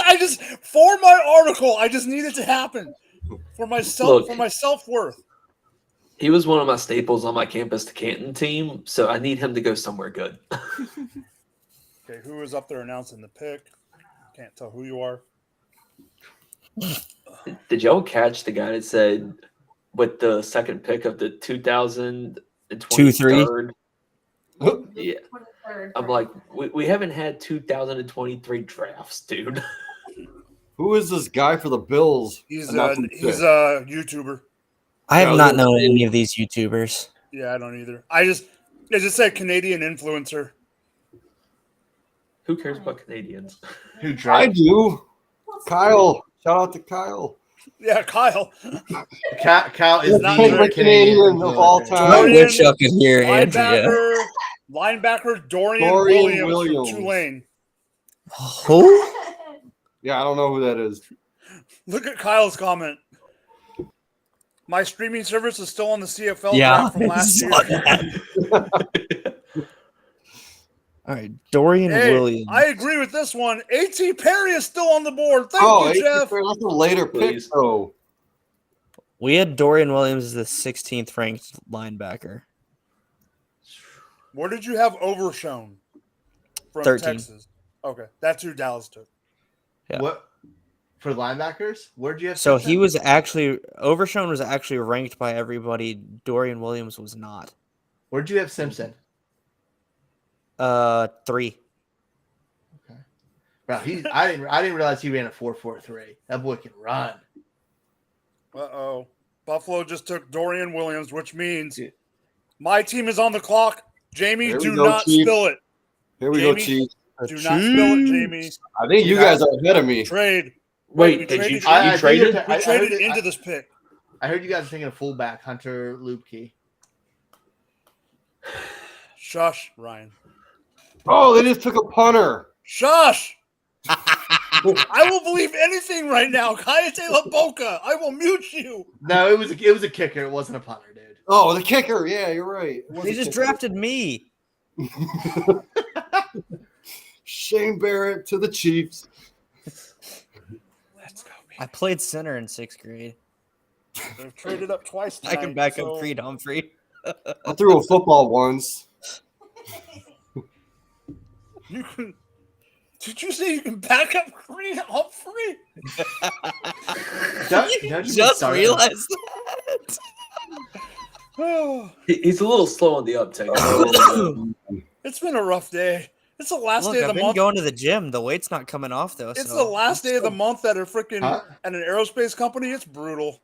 for my article, I just need it to happen. For myself, for my self-worth. He was one of my staples on my campus to Canton team, so I need him to go somewhere good. Okay, who is up there announcing the pick? Can't tell who you are. Did y'all catch the guy that said with the second pick of the 2023? Yeah. 23rd. I'm like, we haven't had 2023 drafts, dude. Who is this guy for the Bills? He's announcing the a pick? YouTuber. I have Yeah, not they're known cool. any of these YouTubers. Yeah, I don't either. It just said Canadian influencer. Who cares about Canadians? Who I drafted do. Kyle. Shout out to Kyle. Yeah, Kyle. Kyle is Not the very Canadian of all influencer. time. I Dorian- wish I could hear Andrea. Linebacker Dorian Dorian Williams Williams. from Tulane. Who? Yeah, I don't know who that is. Look at Kyle's comment. My streaming service is still on the CFL Yeah, draft from I last saw year. that. All right, Dorian Hey, Williams. I agree with this one. A.T. Perry is still on the board. Thank you, A.T. Jeff. Perry, that's a later pick, Please. though. We had Dorian Williams as the 16th ranked linebacker. Where did you have Overshone from 13. Texas? Okay, that's who Dallas took. Yeah. What for linebackers? Where'd you have? So Simpson? he was actually Overshone was actually ranked by everybody. Dorian Williams was not. Where'd you have Simpson? 3. Bro, I didn't realize he ran a 4.43. That boy can run. Uh-oh. Buffalo just took Dorian Williams, which means my team is on the clock. Jamie, There we do go, not Chief. spill it. Here we go, Jamie? Chief. Do not spill it, Jamie. I think you guys are ahead of me. Trade. Wait, we did you, traded- you I traded? think We I traded heard- into this pick. I heard you guys are thinking of fullback Hunter Lupke. Shush, Ryan. Oh, they just took a punter. Shush! I will believe anything right now. Kayate LaBoca. I will mute you. No, it was a kicker. It wasn't a punter, dude. Oh, the kicker. Yeah, you're right. It was They a just kicker. drafted me. Shane Barrett to the Chiefs. Let's go. I played center in 6th grade. They've traded up twice I tonight. can back so up Creed Humphrey. I threw a football once. You can. Did you say you can back up Creed Humphrey? Don't you Just start- realized that. Oh, He's a little slow on the uptake. it's been a rough day. It's the last Look, day of I've the been month. going to the gym. The weight's not coming off though. It's so the last day of the still- month at a freaking Huh? at an aerospace company. It's brutal.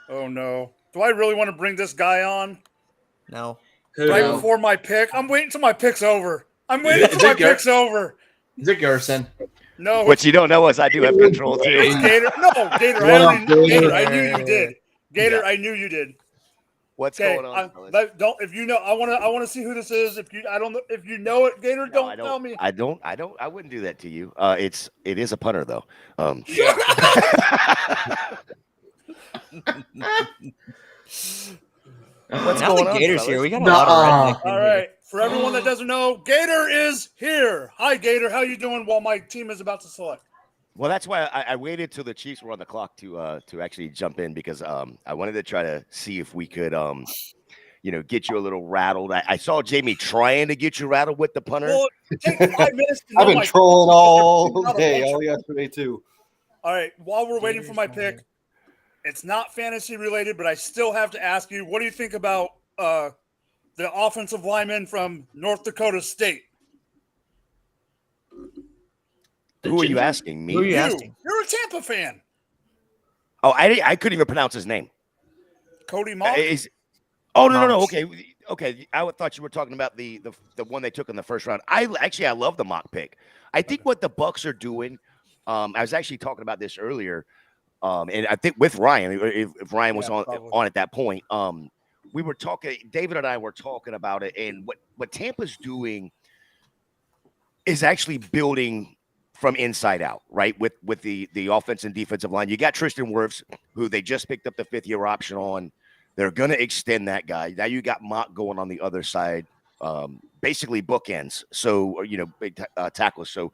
Oh no! Do I really want to bring this guy on No. right No. before my pick? I'm waiting till my pick's over. I'm waiting till Is my it Gar- pick's over. Is it Gerson? No, What you don't know is I do have control too. it's Gator. No, Gator. What up, Gator? Gator. I knew you did. Gator. Yeah. I knew you did. What's Okay, going on? fellas? don't. If you know, I want to see who this is. If you, I don't know. If you know it, Gator, No, don't I tell me. I wouldn't do that to you. It is a punter though. What's Now going the on, Gators fellas? here. We got a lot of redneck. in All here. right. For everyone that doesn't know, Gator is here. Hi, Gator. How you doing? While my team is about to select. Well, that's why I waited till the Chiefs were on the clock to actually jump in because I wanted to try to see if we could get you a little rattled. I saw Jamie trying to get you rattled with the punter. Well, take 5 minutes. To know I've been my trolling pick. all Not a day, bunch all of- yesterday too. All right. While we're waiting Gators for my right pick, here. it's not fantasy related, but I still have to ask you, what do you think about the offensive lineman from North Dakota State? Who are you asking? Me? Who are you asking? You're a Tampa fan. Oh, I couldn't even pronounce his name. Cody Mock. Oh no. Mox. Okay. I thought you were talking about the one they took in the first round. I love the mock pick. I think what the Bucks are doing. I was actually talking about this earlier, and I think with Ryan, if Ryan was Yeah, on probably. at that point, we were talking. David and I were talking about it, and what Tampa's doing is actually building from inside out, right? With the offense and defensive line. You got Tristan Wirfs, who they just picked up the 5th-year option on. They're going to extend that guy. Now you got Mock going on the other side, basically bookends. So, big tackles. So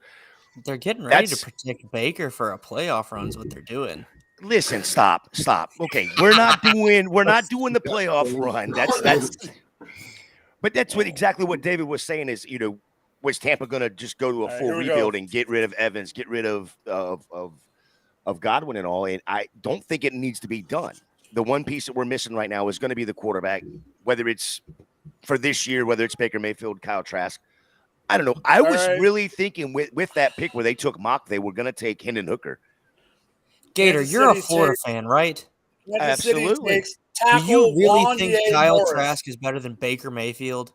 They're getting ready to That's- protect Baker for a playoff run. Is what they're doing. listen, stop. Okay, we're not doing the playoff run. But that's exactly what David was saying is, was Tampa going to just go to a All right, full here we go. rebuild and get rid of Evans, get rid of Godwin and all? And I don't think it needs to be done. The one piece that we're missing right now is going to be the quarterback, whether it's for this year, whether it's Baker Mayfield, Kyle Trask. I don't know. I was right. really thinking with that pick where they took Mock, they were going to take Hendon Hooker. Gator, Kansas you're a City Florida takes- fan, right? Kansas City Absolutely. takes Do tackle you really Wandale think Kyle Morris. Trask is better than Baker Mayfield?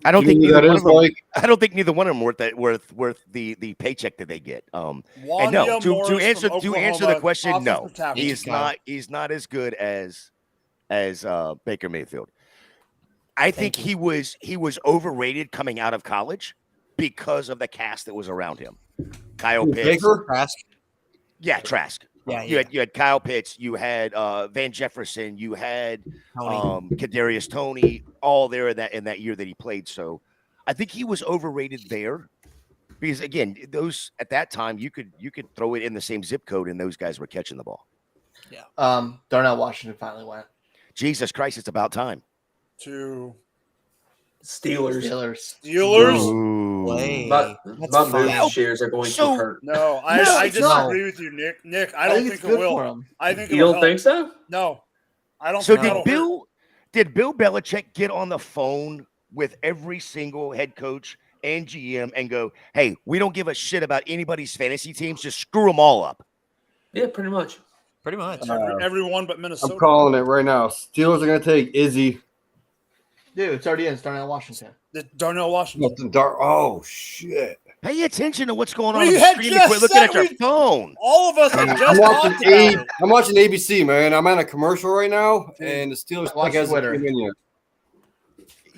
I don't You think know who neither that one is, of them. Mike? I don't think neither one of them worth the paycheck that they get. And no, Wandale to Morris answer from to answer Oklahoma, the question, no, offensive tackle. he's not as good as Baker Mayfield. I think he was overrated coming out of college because of the cast that was around him. Kyle Who, Pitts, Baker? Trask. yeah, Trask. Yeah, You had Kyle Pitts, you had Van Jefferson, you had Tony. Kadarius Toney, all there in that year that he played. So I think he was overrated there because again, those at that time you could throw it in the same zip code and those guys were catching the ball. Darnell Washington finally went. Jesus Christ, it's about time. To Steelers. Steelers. Way. My That's move fine. shares are going So- to hurt. No, I it's disagree with you, Nick. Nick, I don't think it's it good will. for him. I think You it'll don't help. think so? No, I don't. So think that'll hurt. did Bill Belichick get on the phone with every single head coach and GM and go, "Hey, we don't give a shit about anybody's fantasy teams. Just screw them all up." Yeah, pretty much. Pretty much. Everyone but Minnesota. I'm calling it right now. Steelers are going to take Izzy. Dude, it's already in. It's Darnell Washington. The Darnell Washington. Nothing dark. Oh shit! Pay attention to what's going on We on the had screen. just Quit looking at said your phone. All of us have I'm just watching talked about it. I'm watching ABC, man. I'm on a commercial right now, and the Steelers Watch hasn't Twitter. came in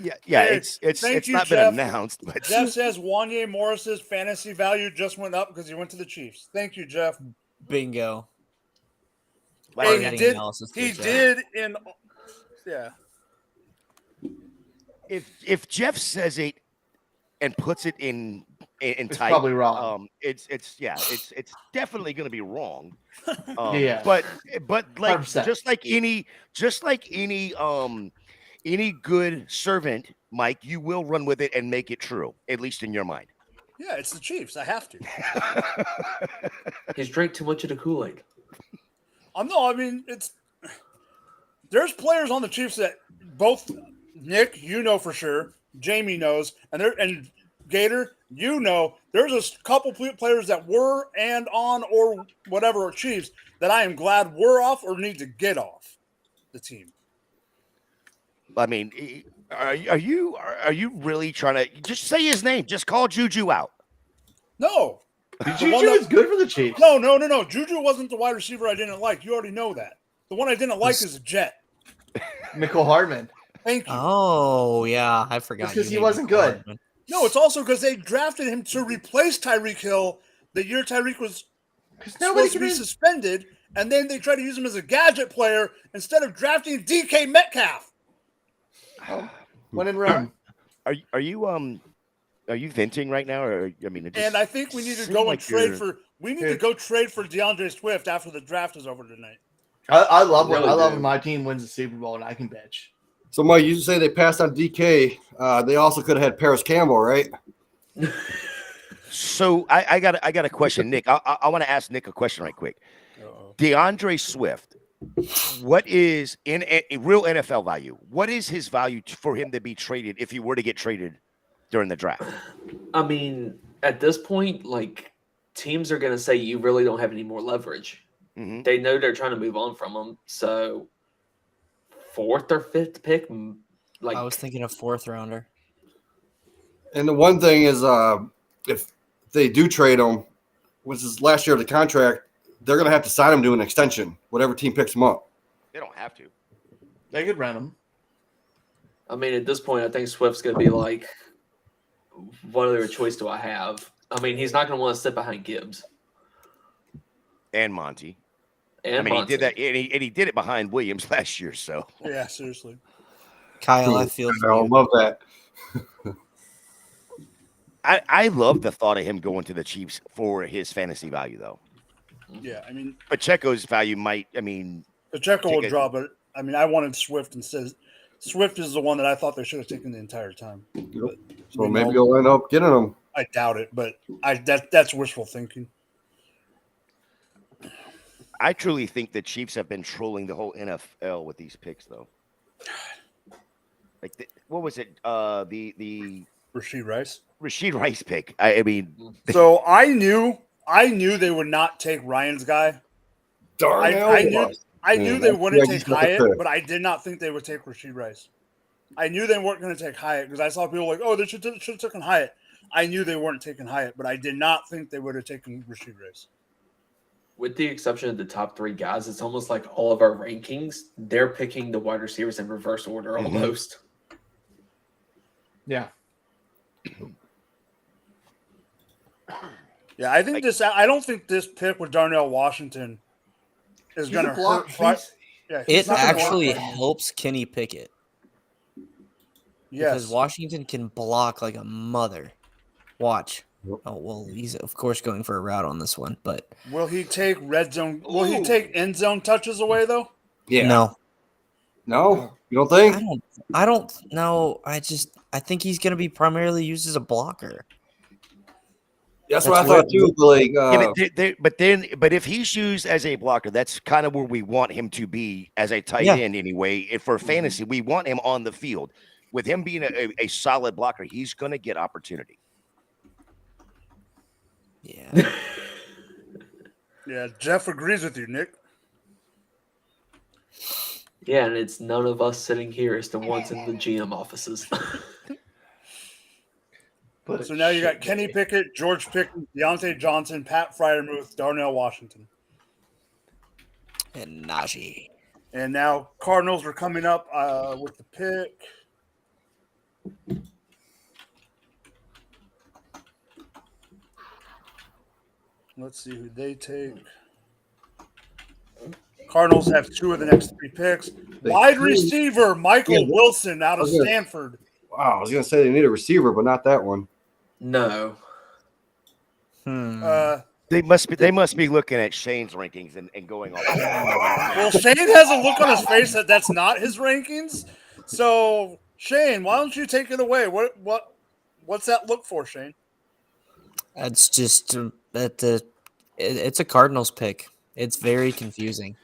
yet. Yeah. Hey, It's thank you, not Jeff. been announced, but Jeff says Wanye Morris's fantasy value just went up because he went to the Chiefs. Thank you, Jeff. Bingo. Wow, Hey, he Betting did. analysis He good job. did in. Yeah. if Jeff says it and puts it in It's type, probably wrong. it's definitely going to be wrong. Yeah. But like 100%. just like any good servant, Mike, you will run with it and make it true, at least in your mind. Yeah, it's the Chiefs. I have to. He's drank too much of the Kool-Aid. No, I mean there's players on the Chiefs that both Nick, you know for sure, Jamie knows, and Gator, you know, there's a couple players that were and on or whatever Chiefs that I am glad were off or need to get off the team. I mean, are you really trying to just say his name? Just call Juju out. No. Juju is good for the Chiefs. No. Juju wasn't the wide receiver I didn't like. You already know that. The one I didn't like is Jet. Nicole Hardman. Thank you. Oh yeah, I forgot. Just 'cause you he hate wasn't Nicole good. Hardman. No, it's also because they drafted him to replace Tyreek Hill the year Tyreek was Nobody supposed to be can- suspended, and then they tried to use him as a gadget player instead of drafting DK Metcalf. When in Rome. Are you venting right now, or I mean? It just And I think we need to seemed go and like trade you're- for. We need to go trade for DeAndre Swift after the draft is over tonight. I love Really when do. my team wins the Super Bowl and I can bitch. So, Mike, you say they passed on DK. They also could have had Paris Campbell, right? So I got a question, Nick. I want to ask Nick a question right quick. DeAndre Swift, what is in a real NFL value? What is his value for him to be traded if he were to get traded during the draft? I mean, at this point, like teams are going to say you really don't have any more leverage. Mhm. They know they're trying to move on from him. So, 4th or 5th pick, like I was thinking a 4th rounder. And the one thing is, if they do trade him, which is last year of the contract, they're going to have to sign him to an extension, whatever team picks him up. They don't have to. They could rent him. I mean, at this point, I think Swift's going to be like, what other choice do I have? I mean, he's not going to want to sit behind Gibbs And Monty. and I mean, Monty. he did that, and he did it behind Williams last year. So Yeah, seriously. Kyle, I feel I for you. love that. I love the thought of him going to the Chiefs for his fantasy value, though. Yeah, I mean, Pacheco's value might. I mean, Pacheco Take will it. draw, but I mean, I wanted Swift and says Swift is the one that I thought they should have taken the entire time. But, So you maybe know, you'll end up getting him. I doubt it, but that's wishful thinking. I truly think the Chiefs have been trolling the whole NFL with these picks, though. Like, what was it? The Rashee Rice. Rashid Rice pick. I mean, So I knew they would not take Ryan's guy. Darnell I knew was. I Man, knew they that's wouldn't the take idea Hyatt, of the pick. but I did not think they would take Rashee Rice. I knew they weren't going to take Hyatt because I saw people like, oh, they should have taken Hyatt. I knew they weren't taking Hyatt, but I did not think they would have taken Rashee Rice. With the exception of the top 3 guys, it's almost like all of our rankings, they're picking the wide receivers in reverse order Mhm. almost. Yeah. Yeah, I think I don't think this pick with Darnell Washington is He's going a to block. hurt. Yeah, he's It not gonna block actually right now. helps Kenny Pickett because Yes. Washington can block like a mother. Watch. Yep. Oh well, he's of course going for a route on this one, but Will he take red zone? Will he Ooh. take end zone touches away though? Yeah. no, No? You don't think? I don't know. I think he's going to be primarily used as a blocker. That's what I That's thought too. Like, yeah, but if he's used as a blocker, that's kind of where we want him to be as a tight Yeah. end anyway. If for fantasy, we want him on the field. With him being a solid blocker, he's going to get opportunity. Yeah. Yeah, Jeff agrees with you, Nick. Yeah, and it's none of us sitting here as the ones in the GM offices. But So it now you got should Kenny be. Pickett, George Pickens, Deontay Johnson, Pat Fryermuth, Darnell Washington. And Najee. And now Cardinals are coming up with the pick. Let's see who they take. Cardinals have 2 of the next 3 picks. Wide receiver Michael Wilson out of Stanford. Wow, I was gonna say they need a receiver, but not that one. No. They must be looking at Shane's rankings and going off. Well, Shane has a look on his face that that's not his rankings. So Shane, why don't you take it away? What's that look for, Shane? It's just it's a Cardinals pick. It's very confusing.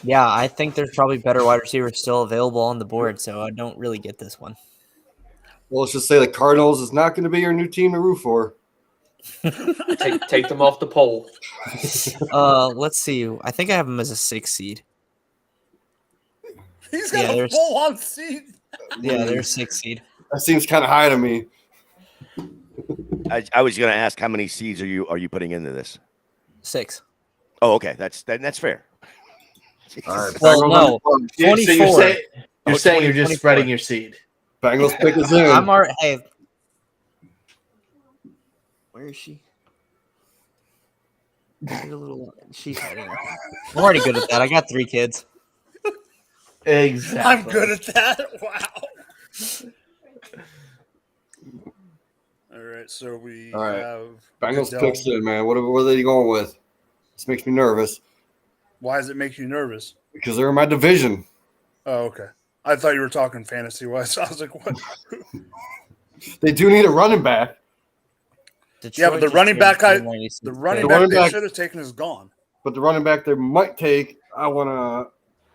Yeah, I think there's probably better wide receivers still available on the board, so I don't really get this one. Well, let's just say the Cardinals is not going to be your new team to root for. Take them off the poll. Let's see. I think I have them as a 6 seed. He's got a full-on seat. Yeah, they're a 6 seed. That seems kind of high to me. I was going to ask how many seeds are you putting into this? 6. Oh, okay, that's fair. All right, Well, no, So 24. you're saying you're just 24. spreading your seed. Bengals pick is in. I'm already. Hey, where is she? She's hiding. I'm already good at that. I got 3 kids. Exactly. I'm good at that. Wow. All right, so we have Bengals Goodell. picks in, man. What are they going with? This makes me nervous Why does it make you nervous? because they're in my division. Oh, okay. I thought you were talking fantasy-wise. I was like, what? They do need a running back. Yeah, but the running back they should have taken is gone. But the running back they might take, I want to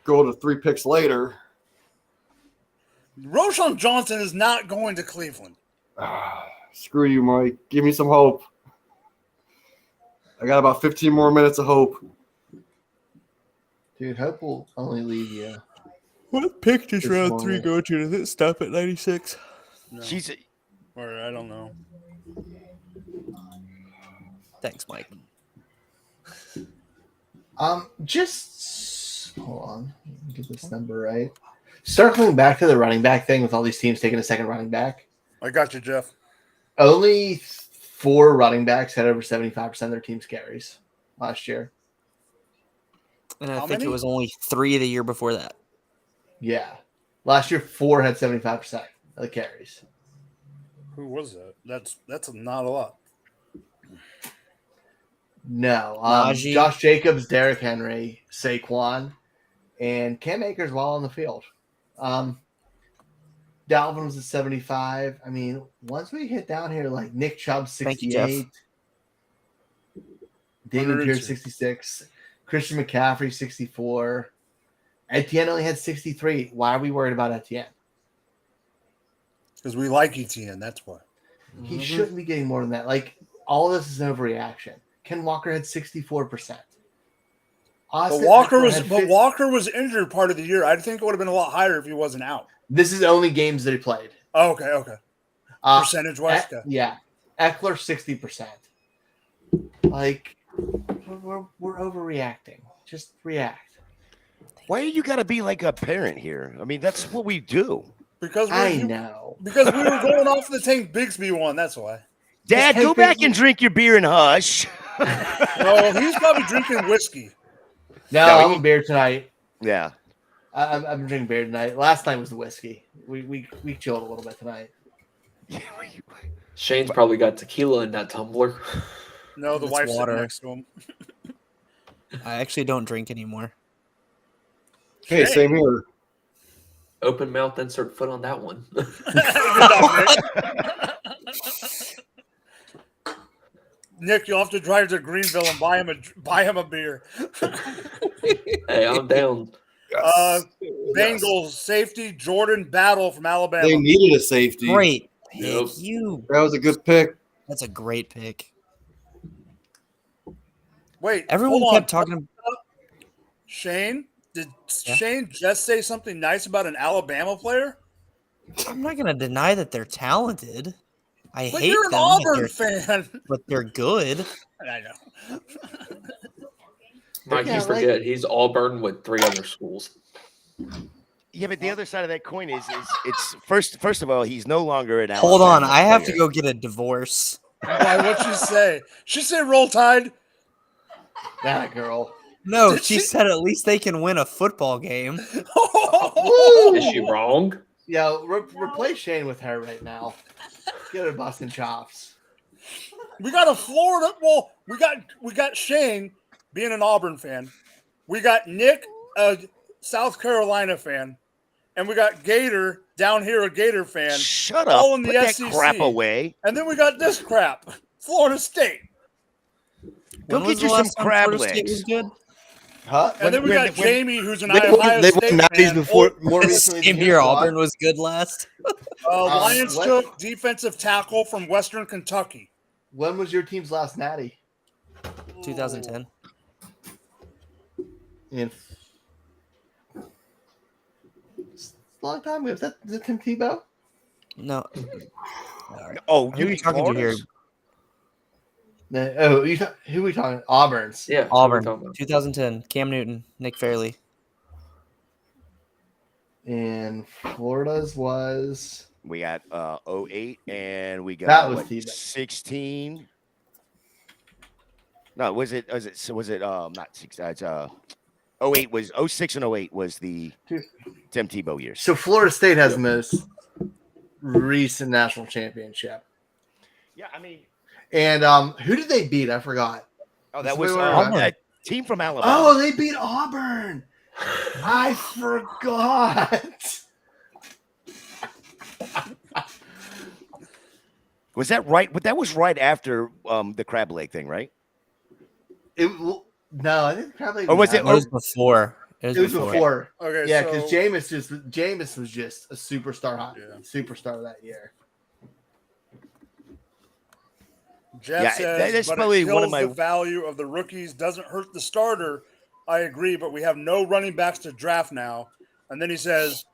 go to 3 picks later. Roshan Johnson is not going to Cleveland. Screw you, Mike. Give me some hope. I got about 15 more minutes of hope. Dude, hope will only leave you. What pick does This round 3 morning. go to? Does it stop at 96? No. She's Or I don't know. Thanks, Mike. Just hold on. Let me get this number right. Circling back to the running back thing with all these teams taking a second running back. I got you, Jeff. Only 4 running backs had over 75% of their team's carries last year. And I How think many? it was only 3 the year before that. Yeah. Last year, 4 had 75% of the carries. Who was that? That's not a lot. No. Najee. Josh Jacobs, Derrick Henry, Saquon, and Cam Akers while on the field. Dalvin was at 75. I mean, once we hit down here, like Nick Chubb, Thank you, Jeff. 68. David 102. Pierce, 66. Christian McCaffrey, 64. Etienne only had 63. Why are we worried about Etienne? Because we like ETN, that's why. He shouldn't be getting more than that. Like, all of this is an overreaction. Ken Walker had 64%. But Walker was injured part of the year. I think it would have been a lot higher if he wasn't out. This is only games that he played. Oh, okay. Percentage-wise? Yeah. Eckler, 60%. Like, we're overreacting. Just react. why you got to be like a parent here? I mean, that's what we do. Because I know. Because we were going off the Tank Bigsby one, that's why. Dad, go back and drink your beer and hush. No, he's probably drinking whiskey. No, No, I'm he- a beer tonight. Yeah. I've been drinking beer tonight. Last night was the whiskey. We chilled a little bit tonight. Shane's probably got tequila in that tumbler. No, the It's wife's water. sitting next to him. I actually don't drink anymore. Hey, same here. Open mouth, insert foot on that one. Good job, Nick. Nick, you'll have to drive to Greenville and buy him a beer. Hey, I'm down. Bengals safety Jordan Battle from Alabama. They needed a safety. Great pick. Yep. That was a good pick. That's a great pick. Wait, Everyone hold on. kept talking. Shane, did Yeah. Shane just say something nice about an Alabama player? I'm not gonna deny that they're talented. I But hate you're an them, Auburn fan. but they're good. I know. Mike, Yeah, you forget he's Auburn with 3 other schools. Yeah, but the other side of that coin is it's first of all, he's no longer an Hold on, Alabama I have to player. go get a divorce. Why? What'd she say? She said Roll Tide. That girl. No, Did she she- said at least they can win a football game. Is she wrong? Yeah, replace Shane with her right now. Get her busting chops. We got a Florida. Well, we got Shane being an Auburn fan. We got Nick, a South Carolina fan, and we got Gator down here, a Gator fan. Shut up. All in the Put that SEC. crap away. And then we got this crap, Florida State. Go When get was you the some last time crab Florida State legs. was good? Huh? And then we when- got when- Jamie, who's an They Ohio won State 90s fan. before. More recently Same than year his Auburn squad. was good last. Lions what- took defensive tackle from Western Kentucky. When was your team's last natty? 2010. In it's a long time ago. Is that Tim Tebow? No. Oh, Who are you mean talking to here? Florida's? No, oh, who are we talking? Auburn's. Yeah. Auburn, what are we talking about? 2010. Cam Newton, Nick Fairley. And Florida's was We got 08 and we got That was what, Tebow. 16. No, was it not 6 it's 08 was 06 and 08 was the Tim Tebow years. so Florida State has the most recent national championship. Yeah, I mean, And who did they beat? I forgot. oh, that was Auburn. that team from Alabama. Oh, they beat Auburn. I forgot. Was that right? But that was right after the crab leg thing, right? No, I think probably. Or was it- It was before. It was before. Okay, Yeah, so because Jameis was just a superstar, Yeah. superstar that year. Jeff Yeah, says, that's but probably it one of kills my- the value of the rookies, doesn't hurt the starter. I agree, but we have no running backs to draft now. And then he says,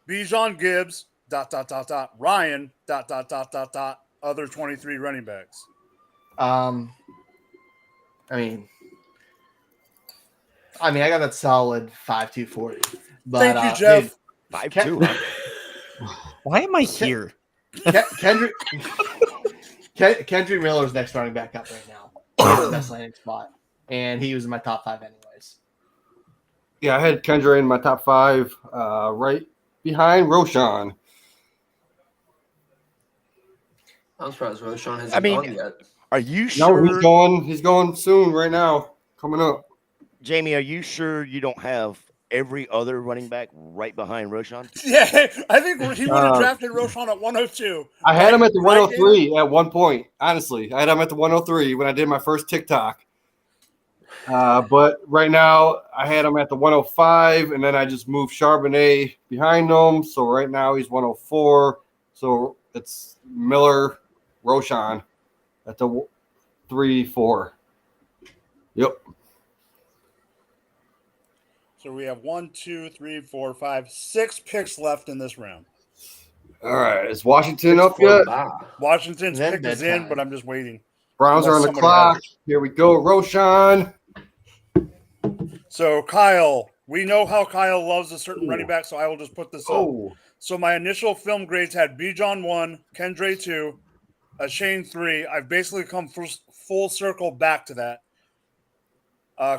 Bijan Gibbs, ... Ryan, ... other 23 running backs. I mean, I got that solid 5.240. But Thank you, Jeff. dude, 5'2". Why am I here? Kendrick Miller's next running back up right now. He's the best landing spot, and he was in my top 5 anyways. Yeah, I had Kendra in my top 5, right behind Roshan. I'm surprised Roshan hasn't I mean, gone yet. Are you No, sure, he's going soon right now, coming up. Jamie? Are you sure you don't have every other running back right behind Roshan? Yeah, I think he would have drafted Roshan at 102. I had him at the Right, 103 at one point. Honestly, I had him at the 103 when I did my first TikTok. But right now, I had him at the 105, and then I just moved Charbonnet behind him. So right now he's 104. So it's Miller, Roshan at the 3-4. Yep. So we have 1, 2, 3, 4, 5, 6 picks left in this round. All right. Is Washington up yet? Washington's Then pick is in, bedtime. but I'm just waiting. Browns are on the Unless somebody clock. has Here we go. Roshan. So Kyle, we know how Kyle loves a certain running back, so I will just put this up. Oh, So my initial film grades had Bijan 1, Kendre 2, Shane 3. I've basically come full circle back to that.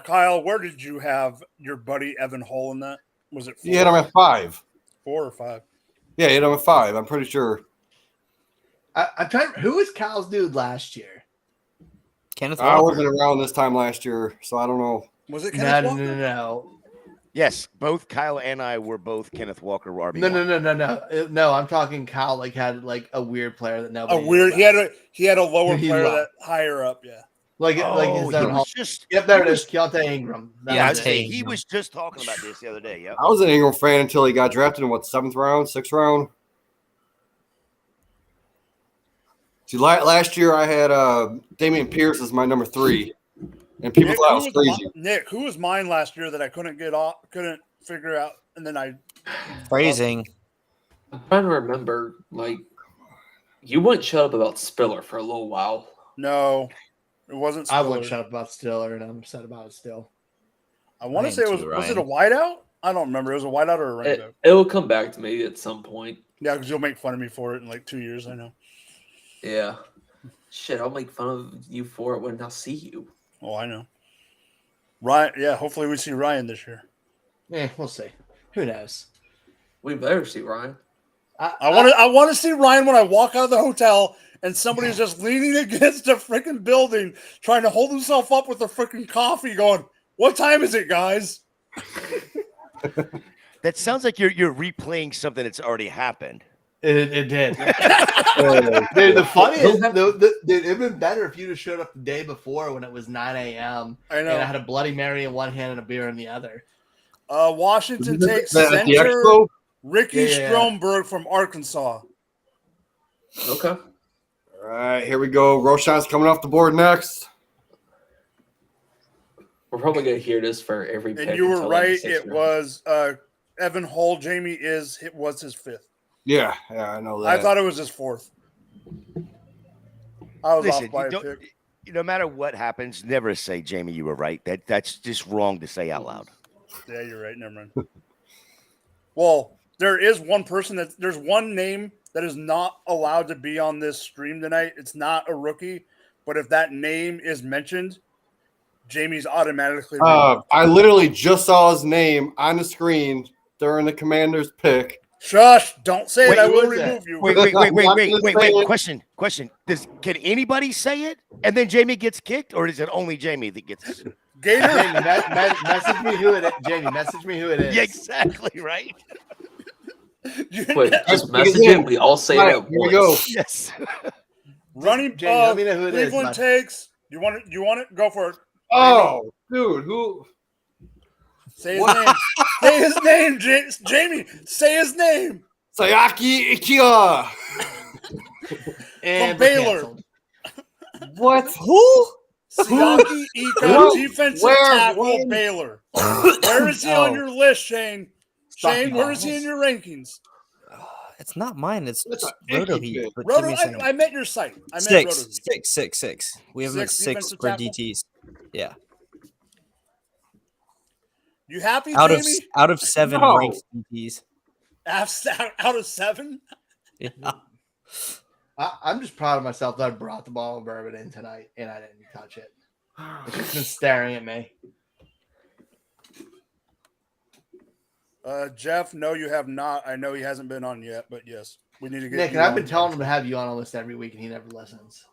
Kyle, where did you have your buddy Evan Hull in that? Was it 4? he had him at 5. 4 or 5? Yeah, he had him at 5. I'm pretty sure. I'm trying. Who was Cal's dude last year? Kenneth I Walker. wasn't around this time last year, so I don't know. Was it No, Kenneth no, Walker? no, no, Yes, both Kyle and I were both Kenneth Walker RB. no. I'm talking Cal had a weird player that A nobody. weird. knew He had a lower He player loved. that higher up. Yeah. like Oh, his he own. was just. Yep, there he it was- is. Keontae Ingram. That Yeah, I was was it. saying, he was just talking about this the other day. Yep. I was an Ingram fan until he got drafted in 7th round, 6th round. See, last year I had Damian Pierce as my number 3. And people Nick, thought it was crazy. Nick, who was mine last year that I couldn't figure out, and then I Phrasing. I'm trying to remember. Like, you wouldn't shut up about Spiller for a little while. No, it wasn't. I Spiller. wouldn't shut up about Stiller, and I'm upset about it still. I want I to say it am was. too, Was it a Ryan. whiteout? I don't remember. It was a whiteout or a rainbow. It will come back to me at some point. Yeah, because you'll make fun of me for it in like 2 years. I know. Yeah. Shit, I'll make fun of you for it when I see you. Oh, I know. Ryan. Yeah, hopefully we see Ryan this year. We'll see. Who knows? We better see Ryan. I want to see Ryan when I walk out of the hotel and somebody's just leaning against a freaking building, trying to hold himself up with a freaking coffee, going, "What time is it, guys?" That sounds like you're replaying something that's already happened. It did. Dude, the funniest, dude, it'd been better if you'd have showed up the day before when it was 9 a.m. I know. And I had a Bloody Mary in one hand and a beer in the other. Washington takes At the center Expo? Ricky Yeah. Stromberg from Arkansas. Okay. All right, here we go. Roshan's coming off the board next. We're probably going to hear this for every pick. And you were until right. the sixth It round. was Evan Hull. Jamie was his fifth. Yeah, I know that. I thought it was his fourth. I was Listen, off by you a don't- pick. no matter what happens, never say, Jamie, you were right. That's just wrong to say out loud. Yeah, you're right. Never mind. Well, there is one person there's one name that is not allowed to be on this stream tonight. It's not a rookie, but if that name is mentioned, Jamie's automatically removed. I literally just saw his name on the screen during the Commander's pick. Shush! Don't say Wait, it. I who will is that? remove you. Wait. Question. Can anybody say it and then Jamie gets kicked, or is it only Jamie that gets? Gator. Jamie, message me who it is. Jamie, message me who it is. Yeah, exactly right. Wait, just Because message then- it. We all say All it right, at here we once. go. Yes. Running. Jamie, let me know who it is, Cleveland bud. takes. You want it? You want it? Go for it. Oh, dude, who? Say his name. Say his name, Jamie. Say his name. Sayaki Ikia. And From Baylor. canceled. What? Who? Siaki Ika, Who? defensive Where? tackle, When? Baylor. Where is he on Oh. your list, Shane? Stocky Shane, where is he Balls. in your rankings? It's not mine. It's That's just an icky Roto pick. Heat. But Roto, give me a second. I meant your site. I meant Roto Heat. Six. We have him at Six 6 defensive for tackle? DTs. Yeah, You happy, out of Jamie? 7 No. ranked DTs. Out of 7? Yeah. I'm just proud of myself that I brought the ball of bourbon in tonight and I didn't touch it. It's just been staring at me. Jeff, no, you have not. I know he hasn't been on yet, but yes, we need to get Nick, you and I've on. been telling him to have you on almost every week and he never listens.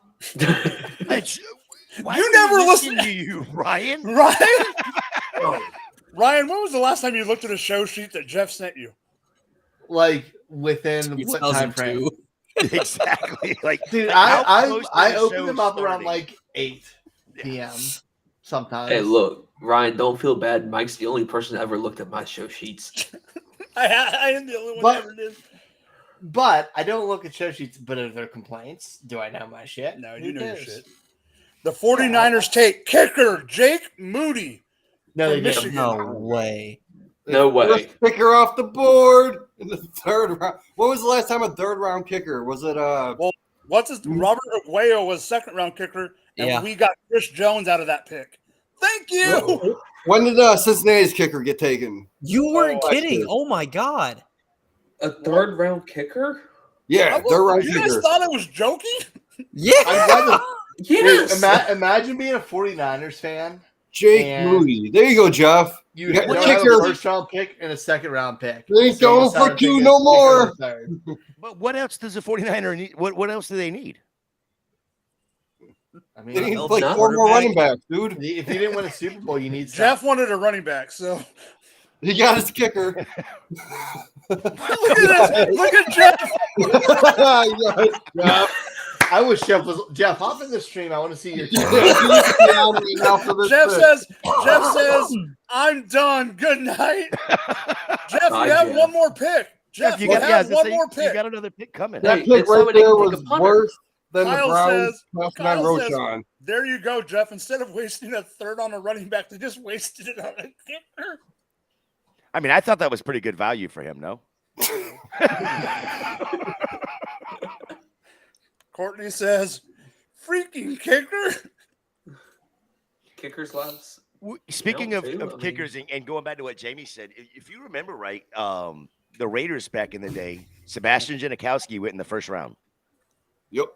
Why You would never he listen to you, Ryan. Ryan. Ryan, when was the last time you looked at a show sheet that Jeff sent you? Like within what time frame? 2002. Exactly. Like, Dude, how I close to I the opened show them up around starting? like 8 p.m. sometimes. Hey, look, Ryan, don't feel bad. Mike's the only person that ever looked at my show sheets. I am the only one But- that ever did. But I don't look at show sheets, but are there complaints? Do I know my shit? No, Who you know your cares? shit. The 49ers take kicker Jake Moody. No, they From didn't. Michigan. No way. No way. First kicker off the board in the third round. When was the last time a third round kicker? Was it What's his Robert Aguayo was second round kicker, and Yeah. we got Chris Jones out of that pick. Thank you. when did Cincinnati's kicker get taken? You weren't Oh, I kidding. see. Oh my god. A third round kicker? Yeah, You third round guys kicker. thought I was joking? Yeah. I'm glad that- Yes. Dude, imagine being a 49ers fan. Jake And- Moody. There you go, Jeff. You Yeah, don't kicker. have a first round pick and a second round pick. They ain't So you going decided for to you take no a kicker more. in the third. But what else does a 49er need? What else do they need? I They mean, need Well, like not 4 more quarterback. running backs, dude. if you didn't win a Super Bowl, you need Jeff wanted a running back, so He got his kicker. look at this. Look at Jeff. Yes, Jeff. I wish Jeff. Hop in the stream. I want to see your. He's down right now for this Jeff pick. says, I'm done. Good night. Jeff, Bye, you have Jeff. one more pick. Jeff, you you got, have yeah, one more you pick. got another pick coming. That Hey, pick it's right somebody there can take was a punter. worse than Kyle the Browns says- passing on Kyle says- Roshan. There you go, Jeff. Instead of wasting a third on a running back, they just wasted it on a kicker. I mean, I thought that was pretty good value for him, no? Courtney says, freaking kicker. Kickers lives. Speaking Yeah, of, too, of I kickers and going back to what Jamie said, if you remember right, the Raiders back in the day, Sebastian Janikowski went in the first round. Yep.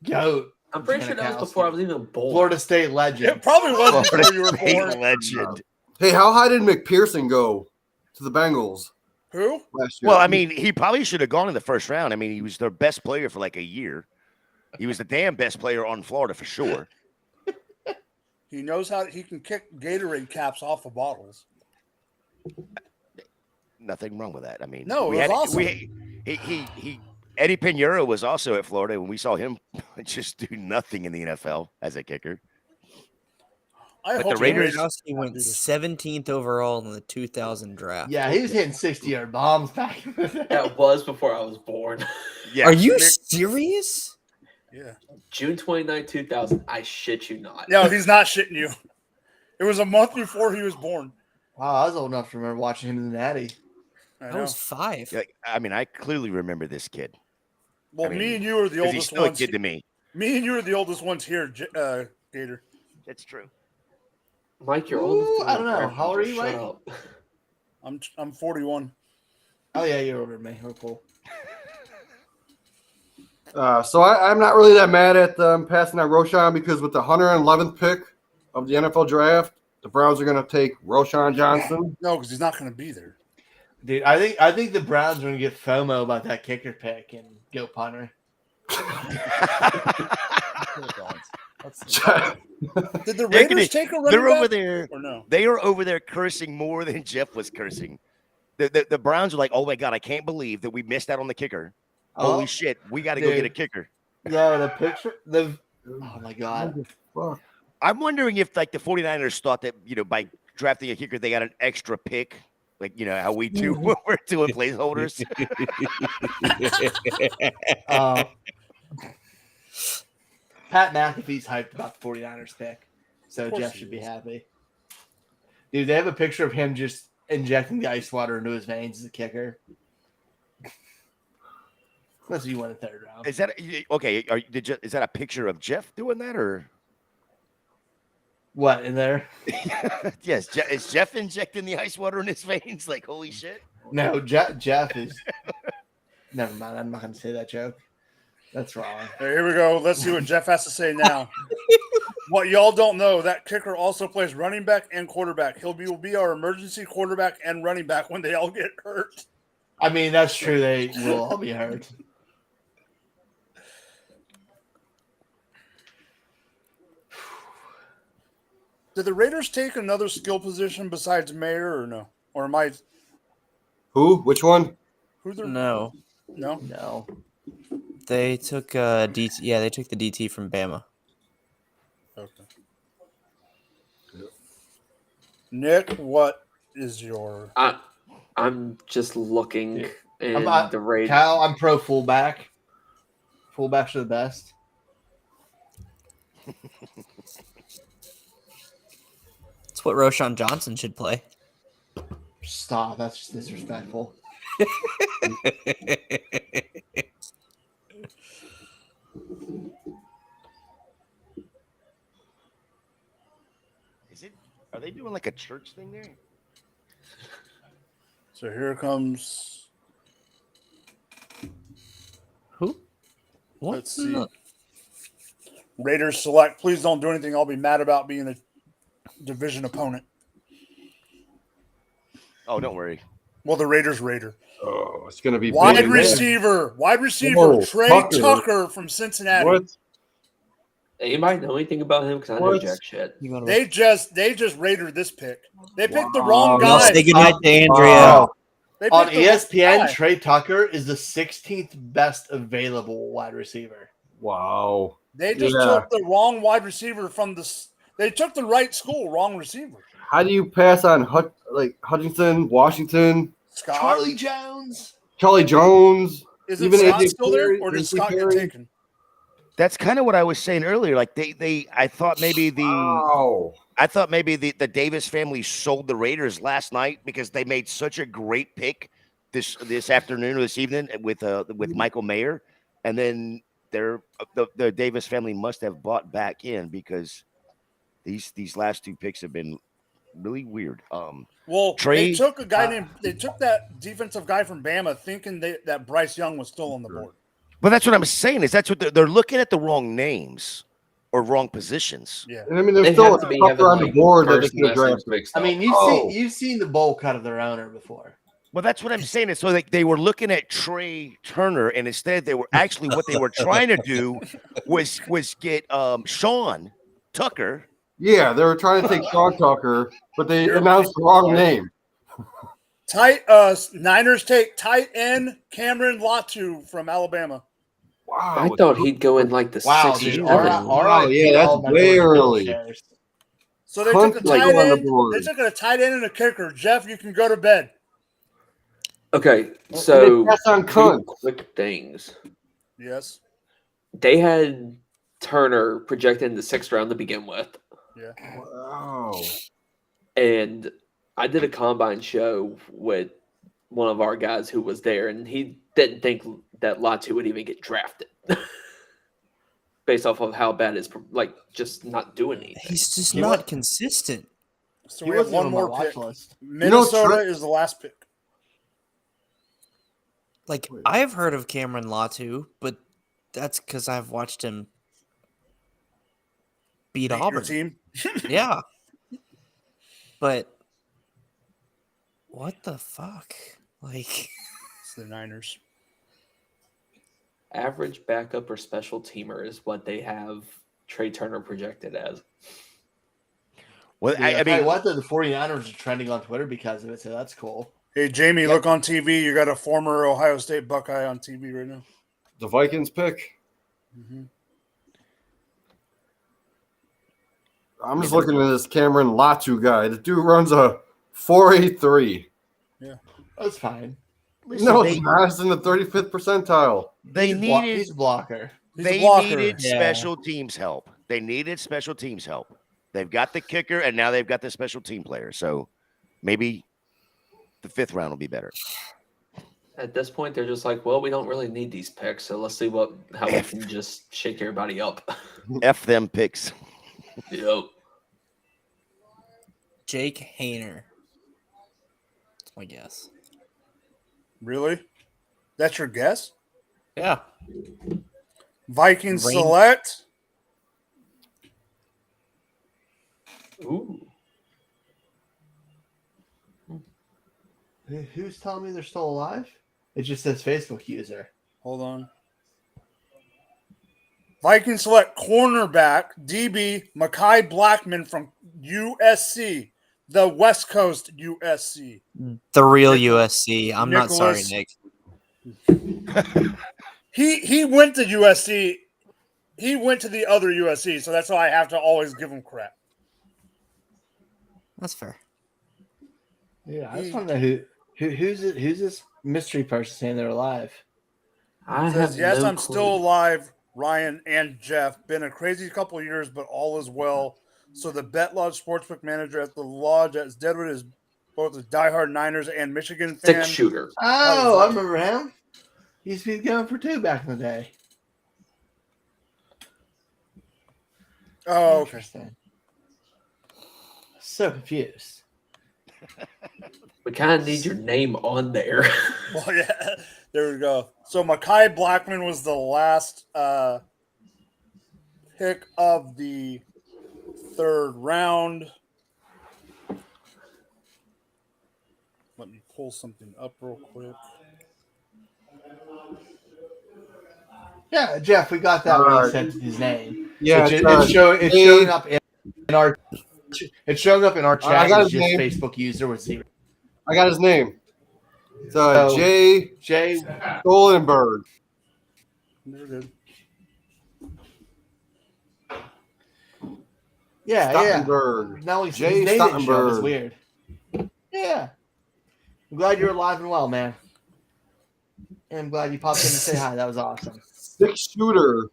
Goat. I'm pretty sure that was Janikowski. before I was even born. Florida State legend. It probably was before you were State born. legend. Hey, how high did McPherson go to the Bengals Who? last year? Well, I mean, he probably should have gone in the first round. I mean, he was their best player for like a year. He was the damn best player on Florida for sure. He knows how he can kick Gatorade caps off of bottles. Nothing wrong with that. I mean, No, it we was had awesome. he Eddie Pinheiro was also at Florida, and we saw him just do nothing in the NFL as a kicker. I But hope the Raiders- Janikowski went 17th overall in the 2000 draft. Yeah, he was hitting 60-yard bombs back in the day. That was before I was born. Yeah, Are you serious? Yeah. June 29, 2000. I shit you not. No, he's not shitting you. It was a month before he was born. Wow, I was old enough to remember watching him in the Natty. I I know. was 5. Like, I mean, I clearly remember this kid. Well, I mean, me and you are the 'cause he's oldest still a ones. kid to me. Me and you are the oldest ones here, Gator. That's true. Mike, you're Ooh, old. I don't know. How old are you, Shut Mike? up. I'm 41. Oh, yeah, you're older than me. We're cool. So I'm not really that mad at them passing on Roshan because with the 111th pick of the NFL draft, the Browns are going to take Roshan Johnson. No, because he's not going to be there. Dude, I think the Browns are going to get FOMO about that kicker pick and go punter. Did the They're Raiders take a running They're over back there. or no? They are over there cursing more than Jeff was cursing. The Browns are like, oh my God, I can't believe that we missed out on the kicker. Holy shit, we got to go dude. get a kicker. Yeah, the picture. Oh, my God. Fuck. I'm wondering if like the 49ers thought that, by drafting a kicker, they got an extra pick. Like, how we do when we're doing placeholders. Pat McAfee's hyped about the 49ers pick, so Of course Jeff he should be is. happy. Dude, they have a picture of him just injecting the ice water into his veins as a kicker. Unless you went a third round. Is that okay? Is that a picture of Jeff doing that or? What, in there? Yes, is Jeff injecting the ice water in his veins? Like, holy shit. No, Jeff is. Never mind. I'm not going to say that joke. That's wrong. Hey, here we go. Let's see what Jeff has to say now. What y'all don't know, that kicker also plays running back and quarterback. Will be our emergency quarterback and running back when they all get hurt. I mean, that's true. They will all be hurt. Did the Raiders take another skill position besides Mayer or no? Or am I Who? Which one? who the No, no? No. they took DT. Yeah, they took the DT from Bama. Okay. Nick, what is your I'm just looking in I'm the Raiders. Kyle, I'm pro fullback. Fullbacks are the best. It's what Roshan Johnson should play. Stop. That's just disrespectful. Is it? Are they doing like a church thing there? so here comes Who? What? let's see. Raiders select. Please don't do anything I'll be mad about being a division opponent. Oh, don't worry. Well, the Raiders Raider. Oh, it's going to be Wide big. receiver. Whoa, Trey Tucker. Tucker from Cincinnati. What? Anybody know anything about him? Because I know What? jack shit. You gonna They just Raidered this pick. They picked the Wow. wrong Well, guy. say goodnight to Andrea. Wow. They picked On the wrong ESPN, guy. Trey Tucker is the 16th best available wide receiver. Wow. They just Yeah. took the wrong wide receiver from the. They took the right school, wrong receiver. How do you pass on Hutchinson, Washington, Scott, Jones. Charlie Jones? is it even Scott AJ still there, Perry, or did AJ Scott get Perry? taken? That's kind of what I was saying earlier. Like I thought maybe Wow. the Davis family sold the Raiders last night because they made such a great pick this afternoon or this evening with Michael Mayer, and then the Davis family must have bought back in because these last two picks have been really weird. Well, Trey, they took that defensive guy from Bama, thinking that Bryce Young was still on the board. but that's what I'm saying is that's what they're looking at the wrong names or wrong positions. Yeah, And I mean, there's They still have a to be fucker having on the like board that they first could and have last names drafted. mixed I up. mean, you've seen the bowl cut of their owner before. Well, that's what I'm saying. Is so they were looking at Trey Turner, and instead they were actually what they were trying to do was get Sean Tucker. Yeah, they were trying to take Sean Tucker, but they You're- announced the wrong name. Niners take tight end Cameron Latu from Alabama. Wow. I thought he'd go in like the Wow, 6th dude. or All 7th. right, Wow, yeah, that's way early. So they Hunt took a like tight on the end. board. They took a tight end and a kicker. Jeff, you can go to bed. Okay, And so they passed on two Kuntz. quick things. Yes. They had Turner projected in the 6th round to begin with, Yeah. Wow. and I did a combine show with one of our guys who was there, and he didn't think that Latu would even get drafted based off of how bad his just not doing anything. He's just He not was- consistent. So He we have wasn't one on my more watch pick. list. Minnesota is the last pick. Like, I've heard of Cameron Latu, but that's because I've watched him beat Your Auburn. team. Yeah. But what the fuck? Like, It's the Niners. Average backup or special teamer is what they have Trey Turner projected as. Well, Yeah, I mean, what the 49ers are trending on Twitter because of it, so that's cool. Hey, Jamie, look on TV. You got a former Ohio State Buckeye on TV right now. The Vikings pick. Mm-hmm. I'm just looking at this Cameron Latu guy. The dude runs a 4.83. That's fine. listen, No, they, it's not. It's in the 35th percentile. they He's needed a blocker. He's a they blocker. needed Yeah. special teams help. They needed special teams help. They've got the kicker, and now they've got the special team player. So maybe the 5th round will be better. At this point, they're just like, well, we don't really need these picks, so let's see how we can just shake everybody up. F them picks. Yep. Jake Hayner. That's my guess. Really? That's your guess? Yeah. Vikings Rain- select. Ooh. Who's telling me they're still alive? It just says Facebook user. Hold on. Vikings select cornerback DB Mekhi Blackman from USC, the West Coast USC. The real USC. I'm not sorry, Nicholas. Nick. He went to USC. He went to the other USC, so that's why I have to always give him crap. That's fair. Yeah, I just want to know who's this mystery person saying they're alive. I Says, have yes, no I'm clue. still alive, Ryan and Jeff. Been a crazy couple of years, but all is well. So the Bet Lodge Sportsbook manager at the Lodge at Deadwood is both a diehard Niners and Michigan fan. 6 shooter. Oh, I remember him. He used to be going for 2 back in the day. Oh, okay. Interesting. So confused. We kind of need your name on there. Well, yeah, there we go. So Mekhi Blackman was the last pick of the 3rd round. Let me pull something up real quick. Yeah, Jeff, we got that when Alright. he said his name. Yeah, it's showing up in our. It's showing up in our chat. I got It's his just name. Facebook user with 0. I got his name. It's Oh. Jay Jay. Stolenberg. They're good. Yeah. Stottenberg. Now Jay his name didn't show up. It's Stottenberg. weird. Yeah. I'm glad you're alive and well, man. And I'm glad you popped in to say hi. That was awesome. 6 shooter.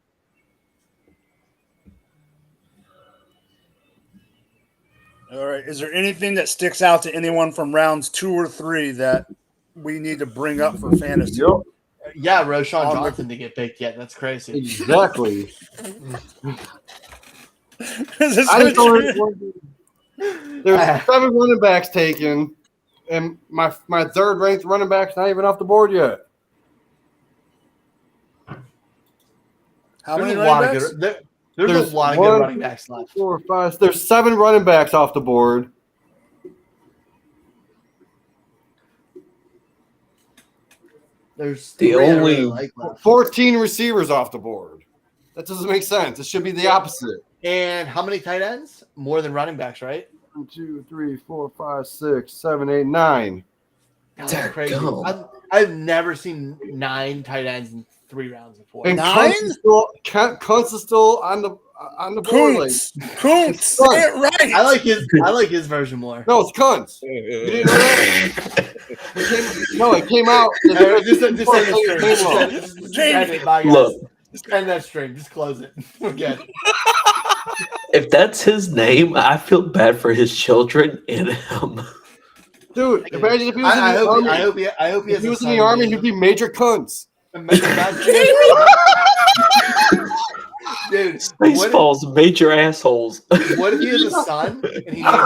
All right. Is there anything that sticks out to anyone from rounds 2 or 3 that we need to bring up for fantasy? Yep, Yeah, Roshan On the- Johnson to get picked yet. That's crazy. exactly. Is this I just gonna- there's 7 running backs taken, and my third ranked running back's not even off the board yet. How many There's a lot running of backs? good. There's There's a lot of one, good running backs left. 4, 5. There's 7 running backs off the board. There's The 3 I really only- like left. 14 receivers off the board. That doesn't make sense. It should be the opposite. And how many tight ends? More than running backs, right? 1, 2, 3, 4, 5, 6, 7, 8, 9. God, There that's crazy. go. I've never seen 9 tight ends in 3 rounds before. And 9? Kuntz is still on the board. Like, Kuntz, say it right. I like his version more. no, it's Kuntz. You didn't know that? It came out. Just end the stream. Just end it. Bye, guys. Look, Just end that stream. Just close it. We're good. if that's his name, I feel bad for his children and him. Dude, imagine if he was in the army. I hope he If has he a was in son the army, named- he'd be Major Kuntz. Dude, Spaceballs, major assholes. what if he has a son and he names him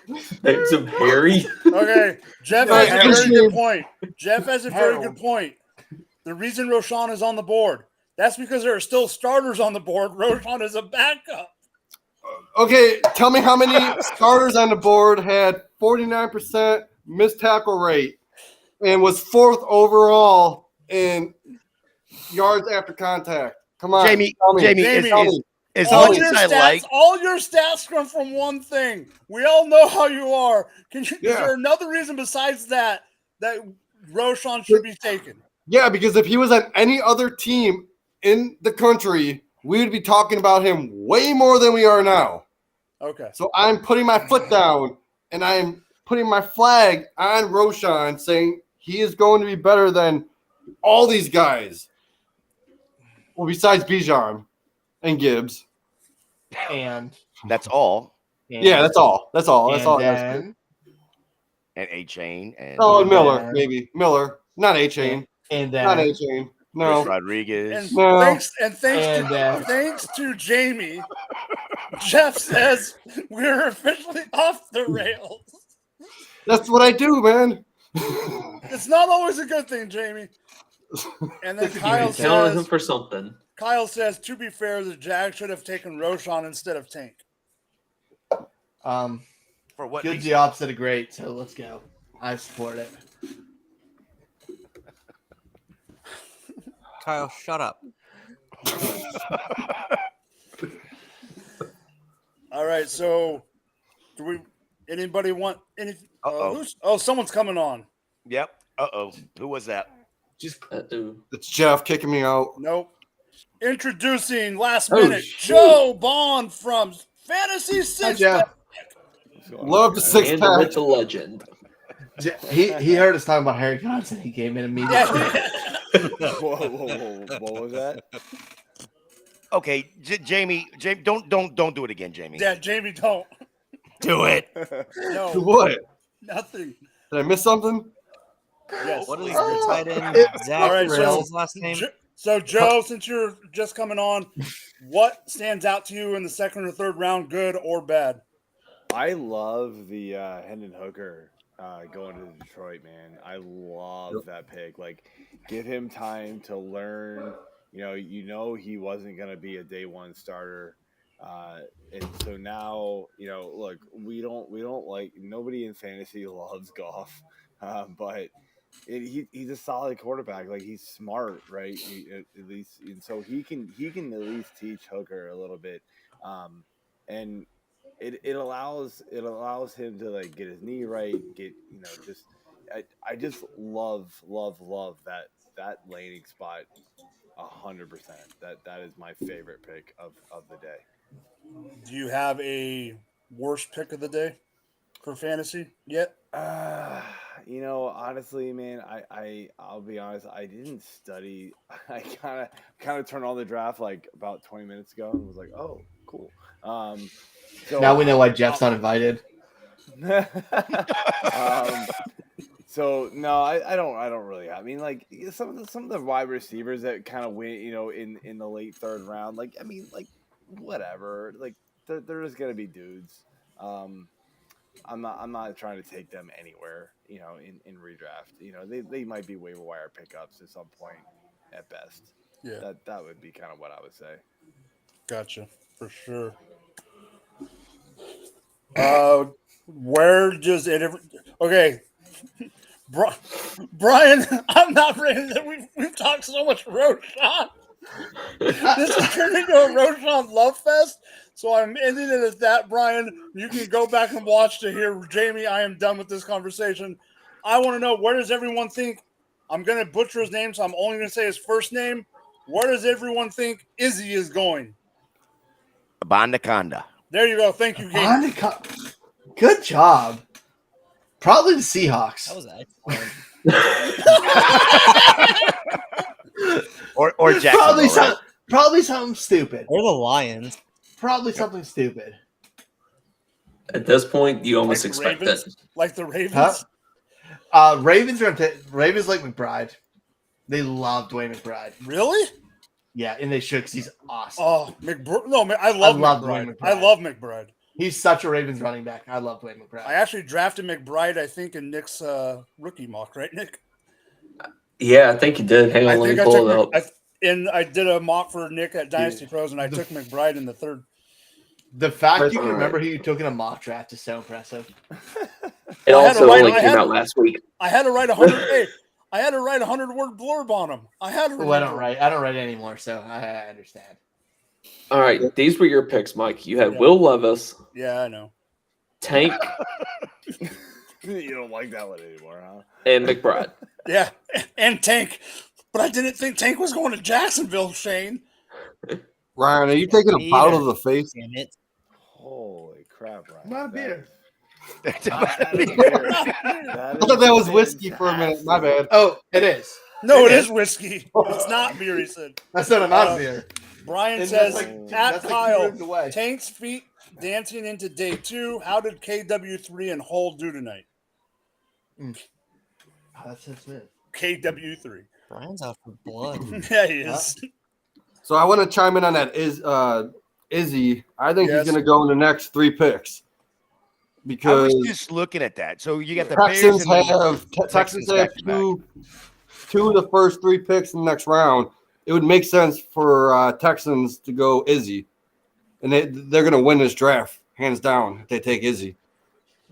Harry? Names him Harry. Okay, Jeff has a Harry. very good point. Jeff has a very Harold. good point. The reason Roshan is on the board, that's because there are still starters on the board. Roshan is a backup. Okay, tell me how many starters on the board had 49% missed tackle rate and was 4th overall in yards after contact. Come on, Jamie, tell me. Jamie, Jamie, as All much your as I stats, like, all your stats come from one thing. We all know how you are. Is Yeah. there another reason besides that Roshan should be taken? Yeah, because if he was on any other team in the country, we would be talking about him way more than we are now. Okay. So I'm putting my foot down and I'm putting my flag on Roshan, saying he is going to be better than all these guys. Well, besides Bijan and Gibbs. And that's all. Yeah, that's all. That's all. That's all. then, And A Chain and Oh, and Miller, then- maybe. Miller. Not A-Chain. and Not then, A-Chain. No. Chris Rodriguez. And No. thanks to Jamie, Jeff says we're officially off the rails. That's what I do, man. It's not always a good thing, Jamie. And then It's a Kyle great thing. Killing him says, for something. to be fair, the Jags should have taken Roshan instead of Tank. For what good's reason? the opposite of great, so let's go. I support it. Kyle, shut up. All right, so anybody want any? Uh-oh. Someone's coming on. Yep. Uh-oh. Who was that? Just It's Jeff kicking me out. Nope. Introducing last Oh, minute shoot. Joe Bond from Fantasy Hi, Six. Joe. Love the six and pack. with the legend. He heard us talking about Harry Johnson. He came in immediately. Whoa, what was that? Okay, Jamie, don't do it again, Jamie. Yeah, Jamie, don't. Do it. No, What? nothing. Did I miss something? Yes. What is the tight end? Zach All right, so- Rail's last name? So, Joe, since you're just coming on, what stands out to you in the second or third round, good or bad? I love the Hendon Hooker going to Detroit, man. I love that pick. Like, give him time to learn. You know he wasn't going to be a day one starter. And so now, look, we don't like, nobody in fantasy loves golf, but he's a solid quarterback. Like, he's smart, right? At least, and so he can at least teach Hooker a little bit. And it allows him to like get his knee right, I just love that laning spot 100%. That is my favorite pick of the day. Do you have a worst pick of the day for fantasy yet? Honestly, man, I'll be honest, I didn't study. I kind of turned on the draft like about 20 minutes ago and was like, oh, Cool. So Now we know why Jeff's not invited. So no, I don't really. I mean, like some of the wide receivers that kind of win, in the late third round. Like I mean, like whatever. Like they're just gonna be dudes. I'm not trying to take them anywhere. In redraft. They might be waiver wire pickups at some point at best. Yeah, That would be kind of what I would say. gotcha for sure. Where does it ever? Okay, Brian, I'm not ready. We've talked so much Roshan. This has turned into a Roshan love fest. So I'm ending it at that, Brian. You can go back and watch to hear Jamie. I am done with this conversation. I want to know, where does everyone think? I'm going to butcher his name, so I'm only going to say his first name. Where does everyone think Izzy is going? Bandaconda. There you go. Thank you, Kate. Good job. Probably the Seahawks. That was excellent. or Jacksonville, right? Probably something stupid. Or the Lions. Probably something stupid. At this point, you almost Like the expect Ravens? it. Like the Ravens? Ravens are going to Ravens like McBride. They love Dwayne McBride. Really? Yeah, and they should because he's awesome. Oh, I love Dwayne McBride. I love McBride. He's such a Ravens running back. I love Dwayne McBride. I actually drafted McBride, I think, in Nick's rookie mock, right, Nick? Yeah, I think you did. Hang on, let me pull it up. I did a mock for Nick at Dynasty Pros, and I took McBride in the third. The fact you can remember who you took in a mock draft is so impressive. It also only came out last week. I had to write 100. I had to write 100-word blurb on him. I had to. I don't write anymore, so I understand. All right, these were your picks, Mike. You had Will Levis. Yeah, I know. Tank. You don't like that one anymore, huh? And McBride. Yeah, and Tank. But I didn't think Tank was going to Jacksonville, Shane. Ryan, are you taking a bout of the face? Damn it. Holy crap, Ryan. Not a beer. I thought that was whiskey for a minute. My bad. Oh, it is. No, it is whiskey. It's not beer, he said. That's not a not beer. Brian And says, that's like Kyle, 2 rooms away. Tank's feet dancing into day 2. How did KW3 and Hole do tonight? That's it. KW3. Brian's out for blood. Yeah, he is. So I want to chime in on that. Izzy? I think he's going to go in the next 3 picks. I Because was just looking at that. So you got the Texans Bears and Texans have two of the first 3 picks in the next round. It would make sense for Texans to go Izzy, and they're going to win this draft hands down if they take Izzy.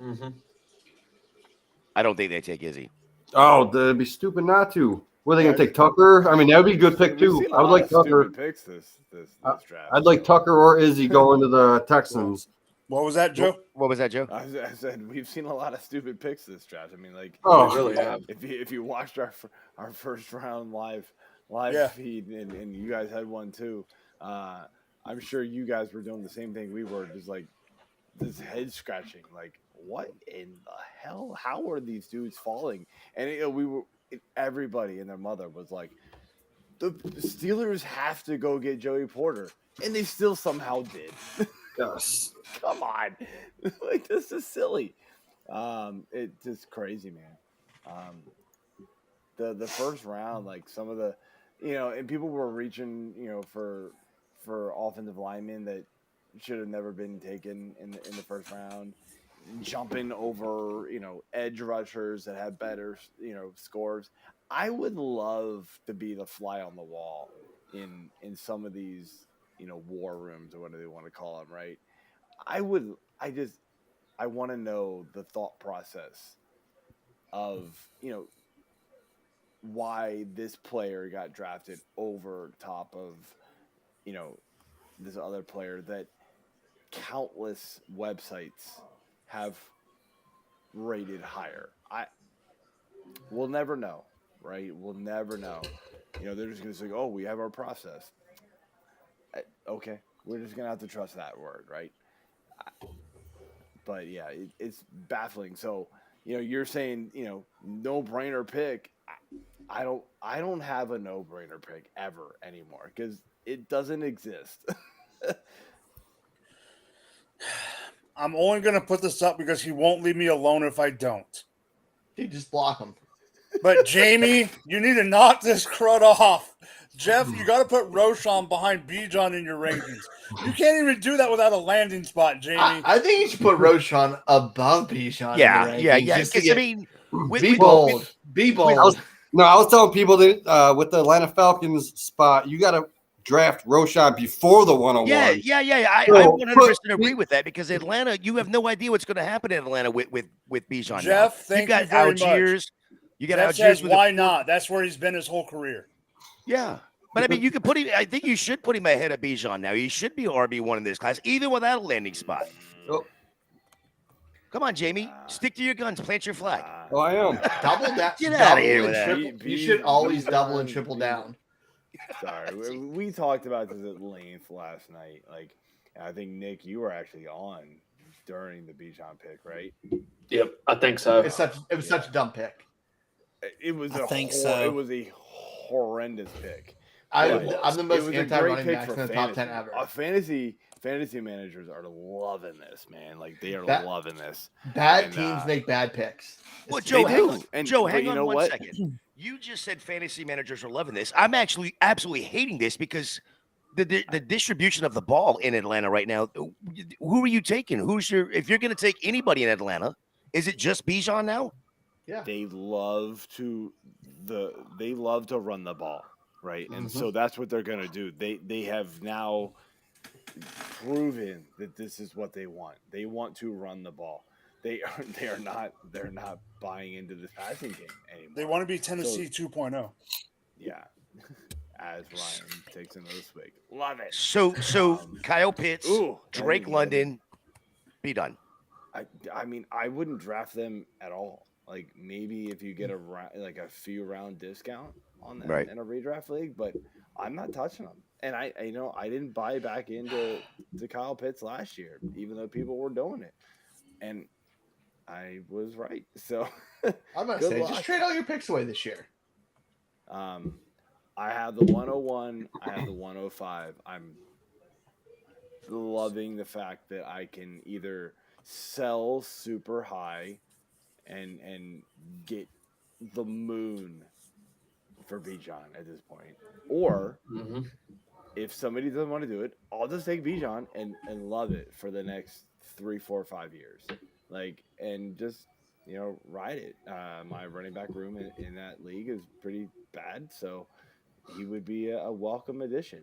Mm-hmm. I don't think they take Izzy. Oh, they'd be stupid not to. Were they going to take Tucker? I mean, that would be a good pick too. I would like Tucker. Picks this draft. I'd like Tucker or Izzy going to the Texans. What was that, Joe? What was that, Joe? I said we've seen a lot of stupid picks this draft. I mean, like, really have. If you watched our first round live feed and you guys had one too, I'm sure you guys were doing the same thing we were, just like this head scratching. Like, what in the hell? How are these dudes falling? And everybody and their mother was like, the Steelers have to go get Joey Porter, and they still somehow did. Yes. Come on. Like, this is silly. It's just crazy, man. The first round, like some of the, and people were reaching, for offensive linemen that should have never been taken in the first round, jumping over, edge rushers that have better, scores. I would love to be the fly on the wall in some of these, war rooms or whatever they want to call them, right? I want to know the thought process of, why this player got drafted over top of, this other player that countless websites have rated higher. We'll never know, right? We'll never know. They're just going to say, oh, we have our process. Okay, we're just going to have to trust that word, right? But yeah, it's baffling. So, you're saying, no-brainer pick. I don't have a no-brainer pick ever anymore because it doesn't exist. I'm only going to put this up because he won't leave me alone if I don't. Dude, just block him. But Jamie, you need to knock this crud off. Jeff, you got to put Roshan behind Bijan in your rankings. You can't even do that without a landing spot, Jamie. I think you should put Roshan above Bijan. Yeah, in the yeah, rankings, yeah. just to Because I get- mean, be bold. Be bold. I was telling people that with the Atlanta Falcons spot, you got to draft Roshan before the 101. yeah. I So, 100% agree with that because Atlanta, you have no idea what's going to happen in Atlanta with Bijan. Jeff, thank you got you very Algiers. much. You got Jeff Algiers says, with why not? That's where he's been his whole career. Yeah. But I mean, you could put him. I think you should put him ahead of Bijan now. He should be RB1 in this class, even without a landing spot. Oh. Come on, Jamie. Stick to your guns. Plant your flag. Oh, I am. Double down. Get outta here with and that. triple. You should always double and triple down. Sorry, we talked about this at length last night. Like, I think Nick, you were actually on during the Bijan pick, right? Yep, I think so. It was such a dumb pick. It was I think It so. was a horrendous pick. I'm the It most was a anti-running great back pick in for the top 10 fantasy. ever. Fantasy managers are loving this, man. Like, they are loving this. Bad And, teams make bad picks. Well, They Joe, hang do. on. And- Joe, but hang you on know one what? second. You just said fantasy managers are loving this. I'm actually absolutely hating this because the distribution of the ball in Atlanta right now. Who are you taking? If you're going to take anybody in Atlanta, is it just Bijan now? Yeah. They love to run the ball, right? And so that's what they're going to do. They have now proven that this is what they want. They want to run the ball. They're not buying into this passing game anymore. They want to be Tennessee 2.0. Yeah. As Ryan takes another swig. Love it. So Kyle Pitts, Drake that'd be London, be done. I mean, I wouldn't draft them at all. Like, maybe if you get a few round discount on them in a redraft league, but I'm not touching them. And I didn't buy back into Kyle Pitts last year, even though people were doing it, and I was right. So I'm gonna say, just trade all your picks away this year. I have the 101. I have the 105. I'm loving the fact that I can either sell super high and get the moon for Bijan at this point, or if somebody doesn't want to do it, I'll just take Bijan and love it for the next 3, 4, 5 years, and just ride it. My running back room in that league is pretty bad, so he would be a welcome addition.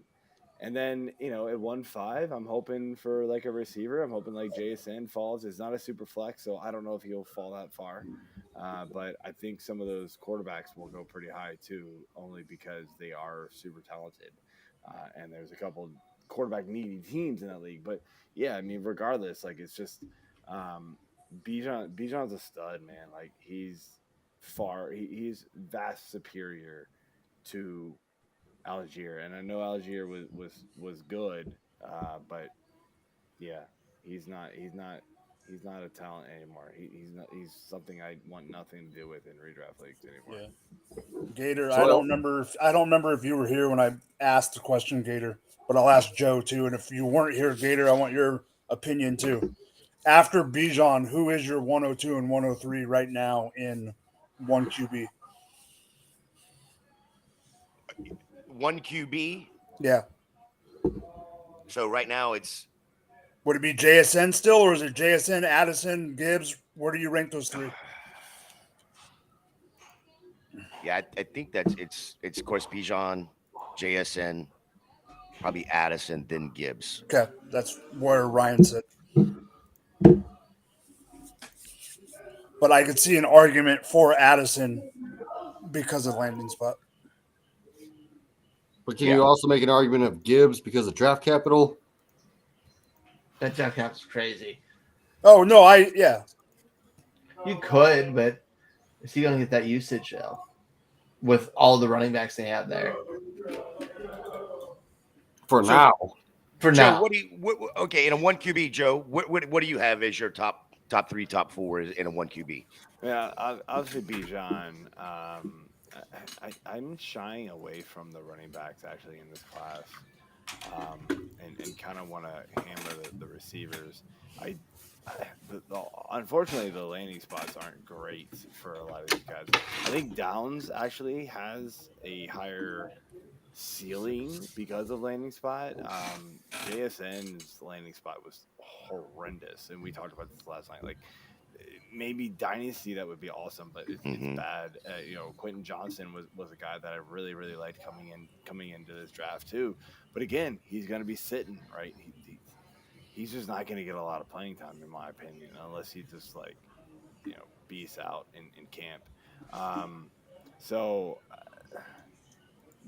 And then, at 1.5, I'm hoping for like a receiver. I'm hoping like JSN falls. It's not a super flex, so I don't know if he'll fall that far. But I think some of those quarterbacks will go pretty high too, only because they are super talented. And there's a couple quarterback needy teams in that league. But yeah, I mean, regardless, like, it's just Bijan's a stud, man. Like, he's vast superior to Algier, and I know Algier was good, but yeah, he's not a talent anymore. He's something I want nothing to do with in redraft leagues anymore. Yeah. Gator, I don't remember if you were here when I asked the question, Gator, but I'll ask Joe too. And if you weren't here, Gator, I want your opinion too. After Bijan, who is your 102 and 103 right now in 1 QB? 1 QB. Yeah. So right now would it be JSN still, or is it JSN, Addison, Gibbs? Where do you rank those three? Yeah, I think it's of course Bijan, JSN, probably Addison, then Gibbs. Okay, that's where Ryan said. But I could see an argument for Addison because of landing spot. But can you also make an argument of Gibbs because of draft capital? That draft cap's crazy. Oh, no, You could, but is he going to get that usage, though? With all the running backs they have there. For now. Joe, okay, in a 1 QB, Joe, what do you have as your top 3, top 4 in a 1 QB? Yeah, obviously Bijan. I'm shying away from the running backs actually in this class, and kind of want to hammer the receivers. unfortunately, the landing spots aren't great for a lot of these guys. I think Downs actually has a higher ceiling because of landing spot. JSN's landing spot was horrendous, and we talked about this last night. Like maybe dynasty that would be awesome, but it's Mm-hmm. bad. Quentin Johnson was a guy that I really liked coming into this draft too. But again, he's going to be sitting right. He's just not going to get a lot of playing time, in my opinion, unless he just like beats out in camp. Um, so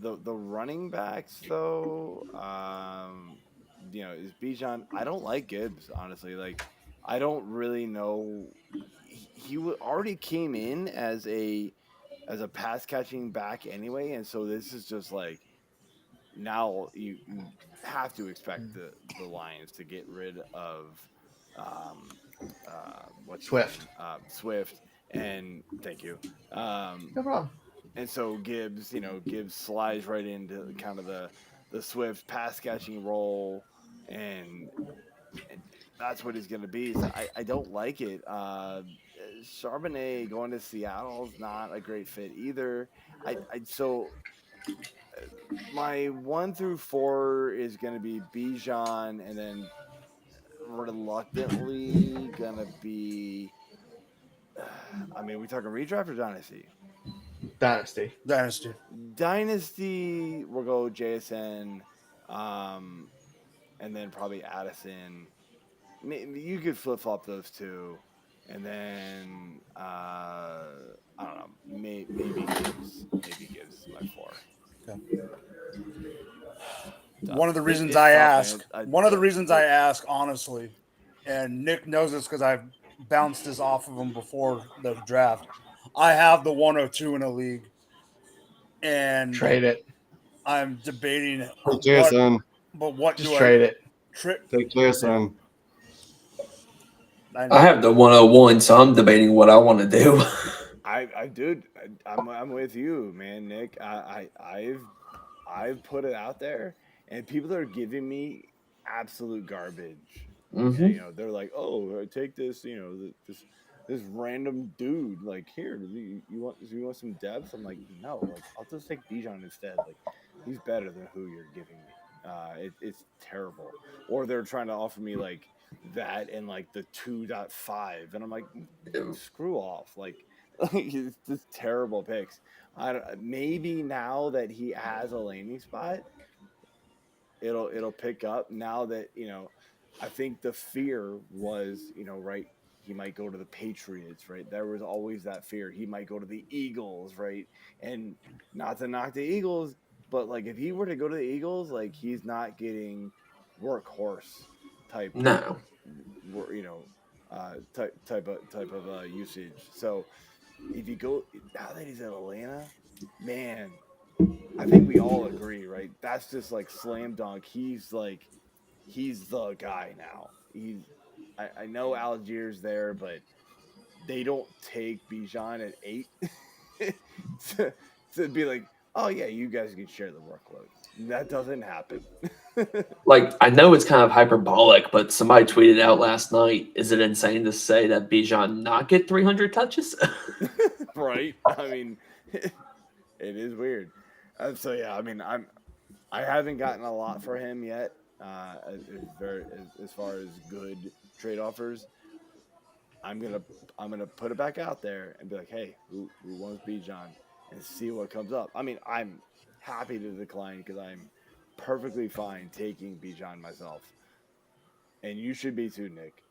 the running backs though, is Bijan. I don't like Gibbs honestly. Like I don't really know. He already came in as a pass catching back anyway, and so this is just like now you have to expect the Lions to get rid of um what's his Swift. name Swift, and thank you. No problem. And so Gibbs slides right into kind of the Swift pass catching role, and, and that's what he's going to be. So I don't like it. Charbonnet going to Seattle is not a great fit either. So my 1 through 4 is going to be Bijan, and then reluctantly gonna be. I mean, we talking redraft or dynasty? Dynasty. Dynasty. Dynasty, we'll go JSN, and then probably Addison. You could flip flop those two, and then I don't know, maybe Gibbs. Maybe Gibbs is my 4. One of the reasons It's I tough, ask, man. one of the reasons I ask, honestly, and Nick knows this because I've bounced this off of him before the draft. I have the 102 in a league, and Trade it. I'm debating Take what, JSN. but what Just do trade it. Take JSN. I have the 101, so I'm debating what I want to do. I'm with you, man, Nick. I've put it out there, and people are giving me absolute garbage. And, they're like, "Oh, take this, this random dude. Like, here, you want some depth?" I'm like, "No, like, I'll just take Bijan instead. Like, he's better than who you're giving me. It's terrible." Or they're trying to offer me like that and like the 2.5, and I'm like, "Screw off!" Like, it's just terrible picks. I don't, maybe now that he has a landing spot, it'll pick up. Now that I think the fear was right. He might go to the Patriots, right? There was always that fear. He might go to the Eagles, right? And not to knock the Eagles, but like if he were to go to the Eagles, like he's not getting workhorse type, No. type of usage. So if you go now that he's in Atlanta, man, I think we all agree, right? That's just like slam dunk. He's the guy now. I know Algier's there, but they don't take Bijan at 8 to, to be like, oh yeah, you guys can share the workload. That doesn't happen. Like, I know it's kind of hyperbolic, but somebody tweeted out last night, is it insane to say that Bijan not get 300 touches? Right? I mean, it is weird. So yeah, I mean, I haven't gotten a lot for him yet. As far as good trade offers, I'm gonna put it back out there and be like, hey, who wants Bijan, and see what comes up. I mean, I'm happy to decline because I'm perfectly fine taking Bijan myself, and you should be too, Nick.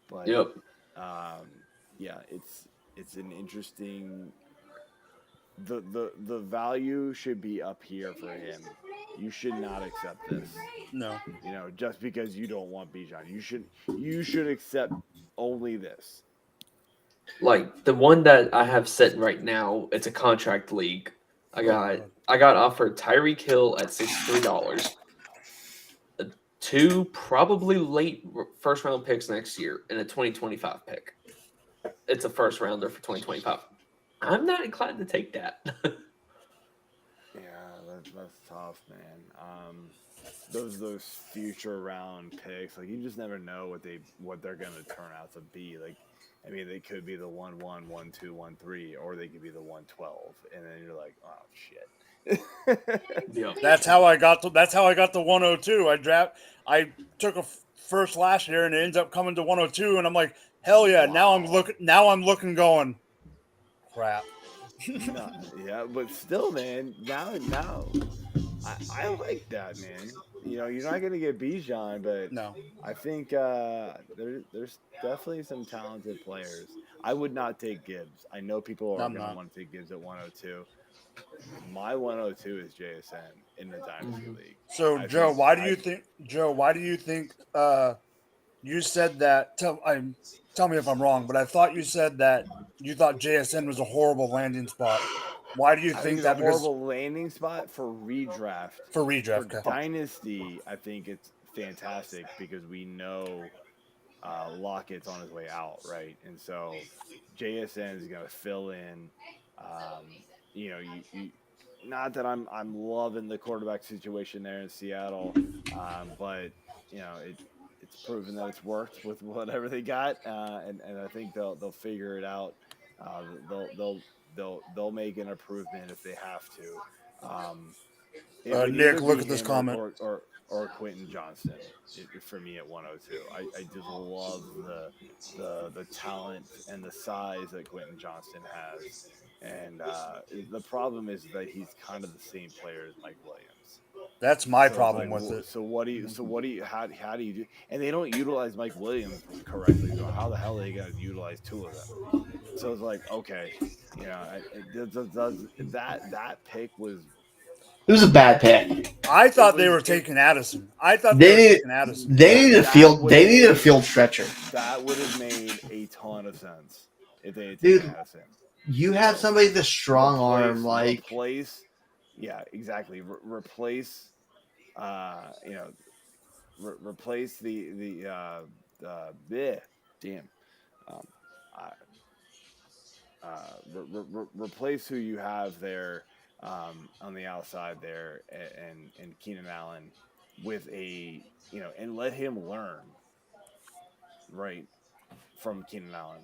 But Yep. yeah, it's an interesting. The value should be up here for him. You should not accept this. No. Just because you don't want Bijan, you should accept only this. Like, the one that I have sitting right now, it's a contract league. I got offered Tyreek Hill at $63. 2 probably late first round picks next year and a 2025 pick. It's a first rounder for 2025. I'm not inclined to take that. Yeah, that's tough, man. those future round picks, like you just never know what they're gonna turn out to be. Like, I mean, they could be the 1-1, 1-2, 1-3, or they could be the 112, and then you're like, oh shit. Yeah. That's how I got the 102. I took a first last year and it ends up coming to 102, and I'm like, hell yeah! Now I'm looking going, crap. No, yeah, but still, man. Now, I like that, man. You know, you're not gonna get Bijan, but No, I think there's definitely some talented players. I would not take Gibbs. I know people are I'm gonna not. want to take Gibbs at 102. My 102 is JSN in the Dynasty Mhm. League. So I Joe, think why do you think you said that? Tell me if I'm wrong, but I thought you said that you thought JSN was a horrible landing spot. Why do you I think think it's a that? Because horrible landing spot for redraft. for For redraft, okay. Dynasty, I think it's fantastic because we know Lockett's on his way out, right? And so JSN is going to fill in. Um, you know, you not that I'm loving the quarterback situation there in Seattle, but you know it's proven that it's worked with whatever they got, and I think they'll figure it out. Uh, they'll they'll they'll make an improvement if they have to. It would Nick, either look be at this him comment. or Quentin Johnston for me at 102. I just love the talent and the size that Quentin Johnston has, and the problem is that he's kind of the same player as Mike Williams. That's my So it's problem like, with it. how do you do? And they don't utilize Mike Williams correctly. So how the hell are they going to utilize two of them? So it's like, okay, you know, does that pick was It was a bad pick. I it thought they was were it taking Addison. I thought they were They taking Addison. they need a field. would have They need a made field stretcher. that would have made a ton of sense if they had taken Dude, Addison. you have So somebody with a strong arm, like replace, yeah, exactly. Replace, you know, replace the damn, um, I, replace who you have there on the outside there, and Keenan Allen with a and let him learn right from Keenan Allen.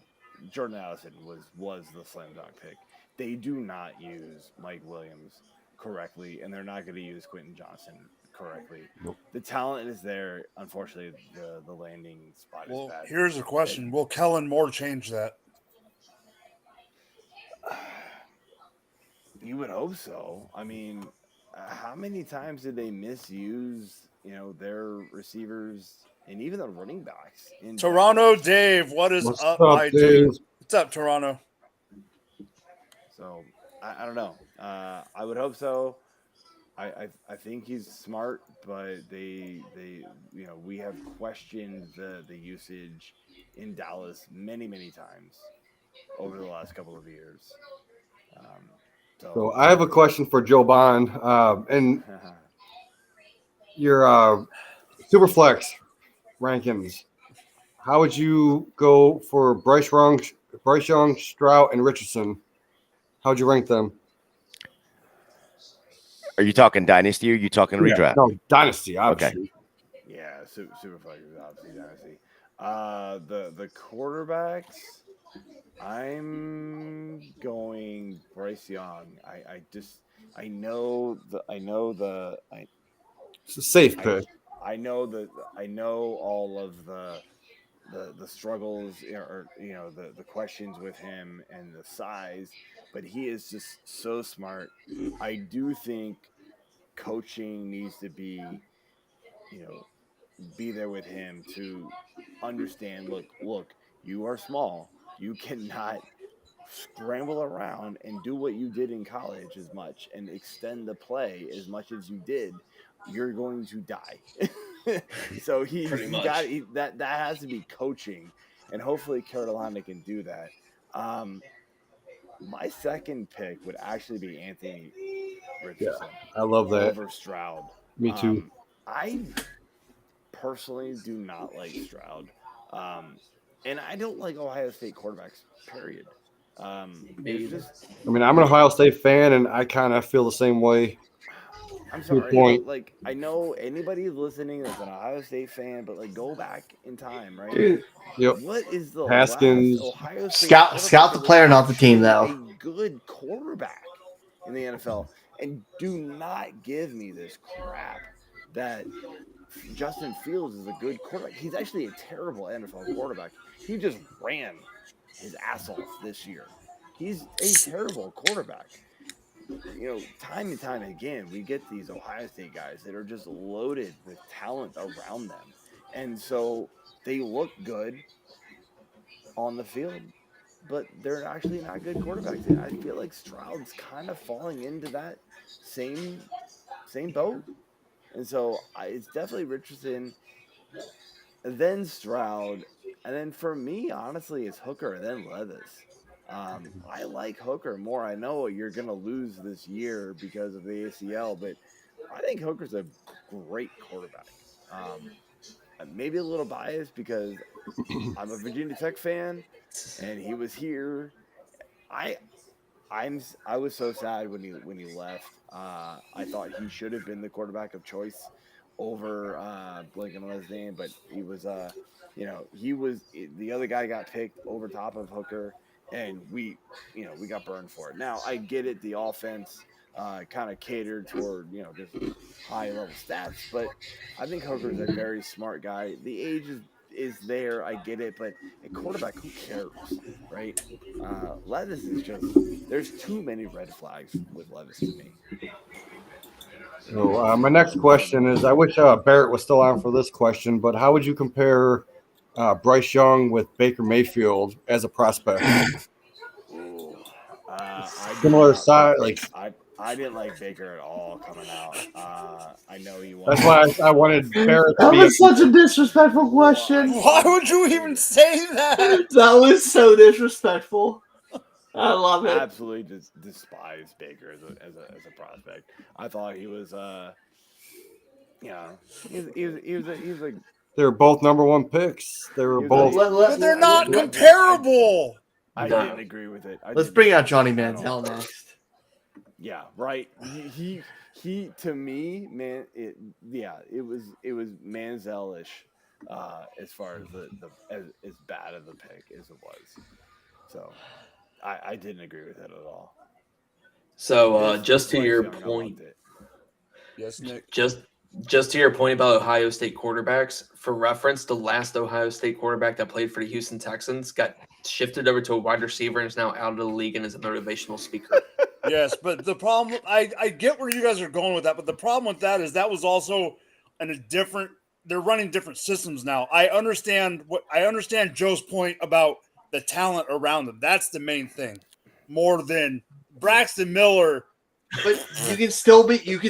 Jordan Addison was the slam dunk pick. They do not use Mike Williams correctly, and they're not going to use Quentin Johnson correctly. The talent is there. Unfortunately, the landing spot is Well, bad. here's a question: will Kellen Moore change that? You would hope so. I mean, how many times did they misuse their receivers and even the running backs in Toronto Dallas? Dave, what is What's up, up, my Dave? dude? What's up, Toronto? So I don't know. I would hope so. I think he's smart, but they we have questioned the usage in Dallas many times over the last couple of years. So I have a question for Joe Bond, and your Superflex rankings. How would you go for Bryce Young, Stroud, and Richardson? How would you rank them? Are you talking dynasty or are you talking redraft? No, Dynasty, obviously. Yeah, Superflex is obviously dynasty. The quarterbacks, I'm going Bryce Young. It's a safe pick. I know all of the struggles or the questions with him and the size, but he is just so smart. I do think coaching needs to be be there with him to understand, look, you are small, you cannot scramble around and do what you did in college as much and extend the play as much as you did. You're going to die. So that has to be coaching, and hopefully Carolina can do that. My second pick would actually be Anthony Richardson I love that. over Stroud. Me too. I personally do not like Stroud. And I don't like Ohio State quarterbacks, period. It's just I mean, I'm an Ohio State fan, and I kind of feel the same way. I'm Good sorry, point. but like I know anybody listening that's an Ohio State fan, but like go back in time, right? Dude, Yep. What is the last Haskins. Ohio State scout quarterback the that was player, not the team, actually though. a good quarterback in the NFL? And do not give me this crap that Justin Fields is a good quarterback. He's actually a terrible NFL quarterback. He just ran his ass off this year. He's a terrible quarterback. Time and time again, we get these Ohio State guys that are just loaded with talent around them. And so they look good on the field, but they're actually not good quarterbacks. And I feel like Stroud's kind of falling into that same boat. And so it's definitely Richardson, then Stroud, and then for me, honestly, it's Hooker and then Levis. I like Hooker more. I know you're gonna lose this year because of the ACL, but I think Hooker's a great quarterback. Maybe a little biased because I'm a Virginia Tech fan, and he was here. I I was so sad when he left. I thought he should have been the quarterback of choice over blanking on his name, but he was the other guy got picked over top of Hooker, and we got burned for it. Now I get it, the offense kind of catered toward just high level stats, but I think Hooker's a very smart guy. The age is there, I get it, but at quarterback, who cares, right? Levis is just there's too many red flags with Levis to me. So my next question is: I wish Barrett was still on for this question, but how would you compare Bryce Young with Baker Mayfield as a prospect? Ooh, I did Similar not like size, like Baker. I didn't like Baker at all coming out. I know he that's wanted. why I wanted Barrett to That be. was such a disrespectful question. Why would you even say that? That was so disrespectful. I love it. Absolutely just despise Baker as a prospect. I thought he was he was like They were both number one picks. They were he was both. But they're I not didn't- comparable. I No. didn't agree with it. Let's bring out Johnny Manziel next. Yeah, right. He to me, man, it was Manziel-ish, as far as the as bad of the pick as it was. So I didn't agree with it at all. So This just to Bryce your Young, I point, loved it. Yes, Nick. just to your point about Ohio State quarterbacks, for reference, the last Ohio State quarterback that played for the Houston Texans got shifted over to a wide receiver and is now out of the league and is a motivational speaker. Yes, but the problem, I get where you guys are going with that, but the problem with that is that was also in a different. They're running different systems now. I understand Joe's point about the talent around them. That's the main thing, more than Braxton Miller. But you can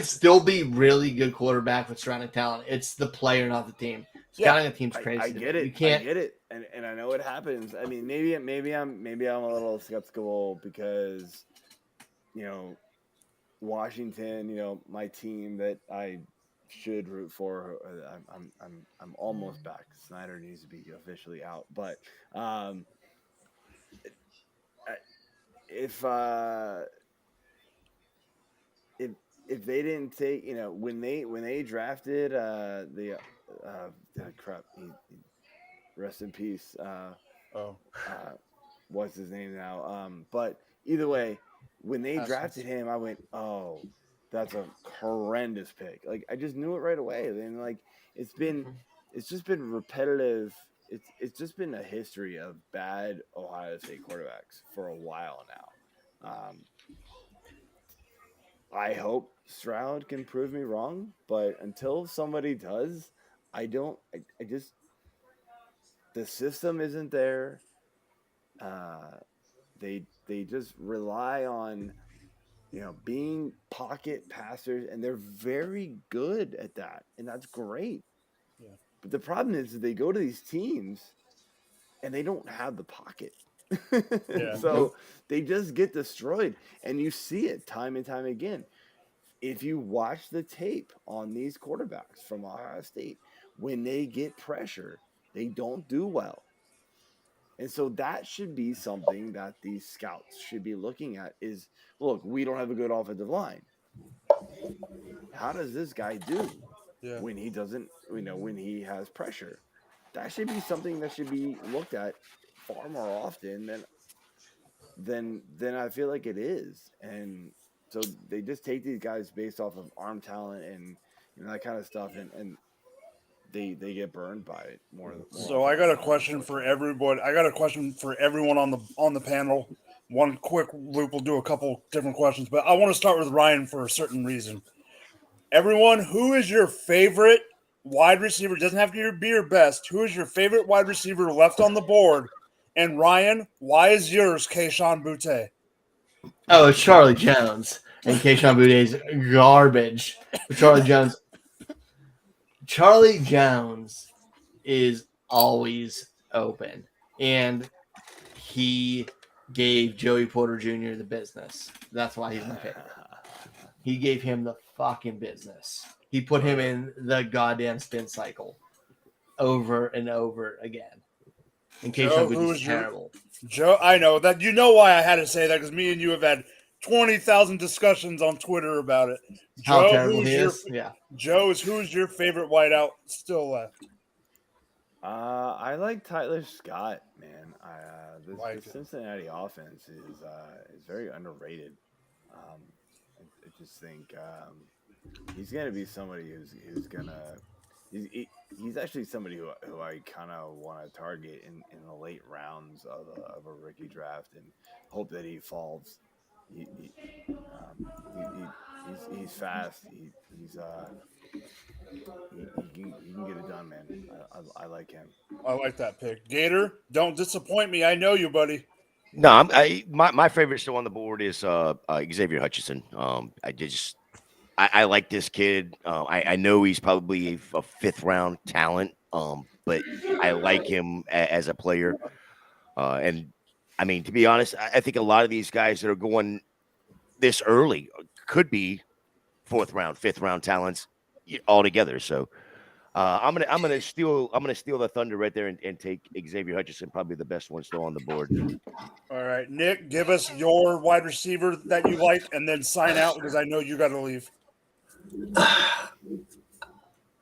still be really good quarterback with surrounding talent. It's the player, not the team. Scouting a team's crazy. I get it. You can't. I get it, and I know it happens. I mean, maybe I'm a little skeptical because Washington, my team that I should root for. I'm almost back. Snyder needs to be officially out, but if if if they didn't take, when they drafted crap, rest in peace. Oh, What's his name now? But either way, when they drafted him, I went, oh, that's a horrendous pick. Like I just knew it right away. And like it's just been repetitive. It's just been a history of bad Ohio State quarterbacks for a while now. I hope Stroud can prove me wrong, but until somebody does, I just the system isn't there. They just rely on being pocket passers, and they're very good at that, and that's great. Yeah. But the problem is that they go to these teams and they don't have the pocket. Yeah. So they just get destroyed, and you see it time and time again. If you watch the tape on these quarterbacks from Ohio State, when they get pressure, they don't do well. And so that should be something that these scouts should be looking at is, look, we don't have a good offensive line. how does this guy do Yeah. when he doesn't, when he has pressure? That should be something that should be looked at far more often than I feel like it is. And so they just take these guys based off of arm talent and that kind of stuff, and they get burned by it more So often I got than a not, question for unfortunately. everyone. I got a question for everyone on the panel. One quick loop. We'll do a couple different questions, but I want to start with Ryan for a certain reason. Everyone, who is your favorite wide receiver? Doesn't have to be your best. Who is your favorite wide receiver left on the board? And Ryan, why is yours Keyshawn Butte? Oh, it's Charlie Jones. And Keyshawn Boudet's garbage. But Charlie Jones is always open. And he gave Joey Porter Jr. the business. That's why he's my favorite. He gave him the fucking business. He put him in the goddamn spin cycle over and over again. And Keyshawn Boudy's terrible. Joe? I know that. You know why I had to say that, because me and you have had 20,000 discussions on Twitter about it. How Joe, terrible he is? Yeah. Joe, who's your favorite wideout still left? I like Tyler Scott, man. Like the it. Cincinnati offense is very underrated. I just think he's gonna be somebody who's gonna he's actually somebody who I kind of want to target in the late rounds of a rookie draft and hope that he falls. He's fast. He can get it done, man. I like him. I like that pick. Gator, don't disappoint me. I know you, buddy. No, my favorite still on the board is Xavier Hutchinson. I like this kid. I know he's probably a fifth round talent, but I like him as a player. And I mean, to be honest, I think a lot of these guys that are going this early could be fourth round, fifth round talents altogether. So I'm gonna steal the thunder right there and take Xavier Hutchinson, probably the best one still on the board. All right, Nick, give us your wide receiver that you like, and then sign out because I know you got to leave.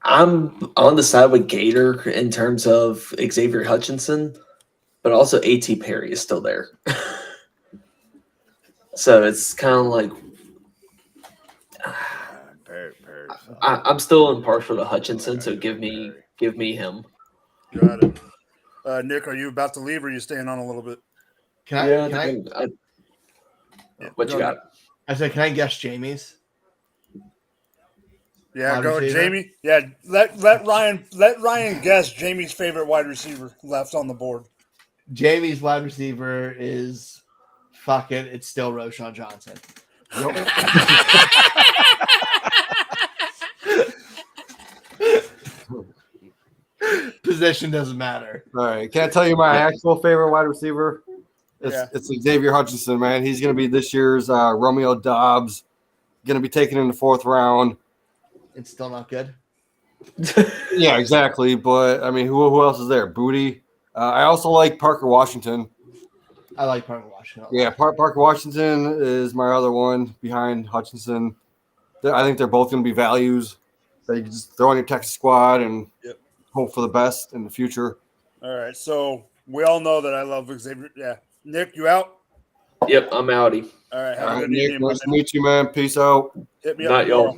I'm on the side with Gator in terms of Xavier Hutchinson, but also A.T. Perry is still there. So it's kind of like I'm still impartial to Hutchinson, so give me him. Got it. Nick, are you about to leave, or are you staying on a little bit? What you got? I said, can I guess Jamie's? Yeah, go Jamie. Yeah, let Ryan guess Jamie's favorite wide receiver left on the board. Jamie's wide receiver is it's still Roshan Johnson. Position doesn't matter. All right, can't tell you my actual favorite wide receiver. It's Xavier Hutchinson, man. He's going to be this year's Romeo Dobbs. Going to be taken in the fourth round. It's still not good. Yeah, exactly. But I mean, who else is there? Booty. I also like Parker Washington. I like Parker Washington. Yeah, Parker Washington is my other one behind Hutchinson. I think they're both going to be values that you can just throw on your Texas squad and hope for the best in the future. All right, so we all know that I love Xavier. Yeah, Nick, you out? Yep, I'm outie. All right, have a good Nick, evening. nice to meet you, man. Peace out. Hit me Not up, y'all.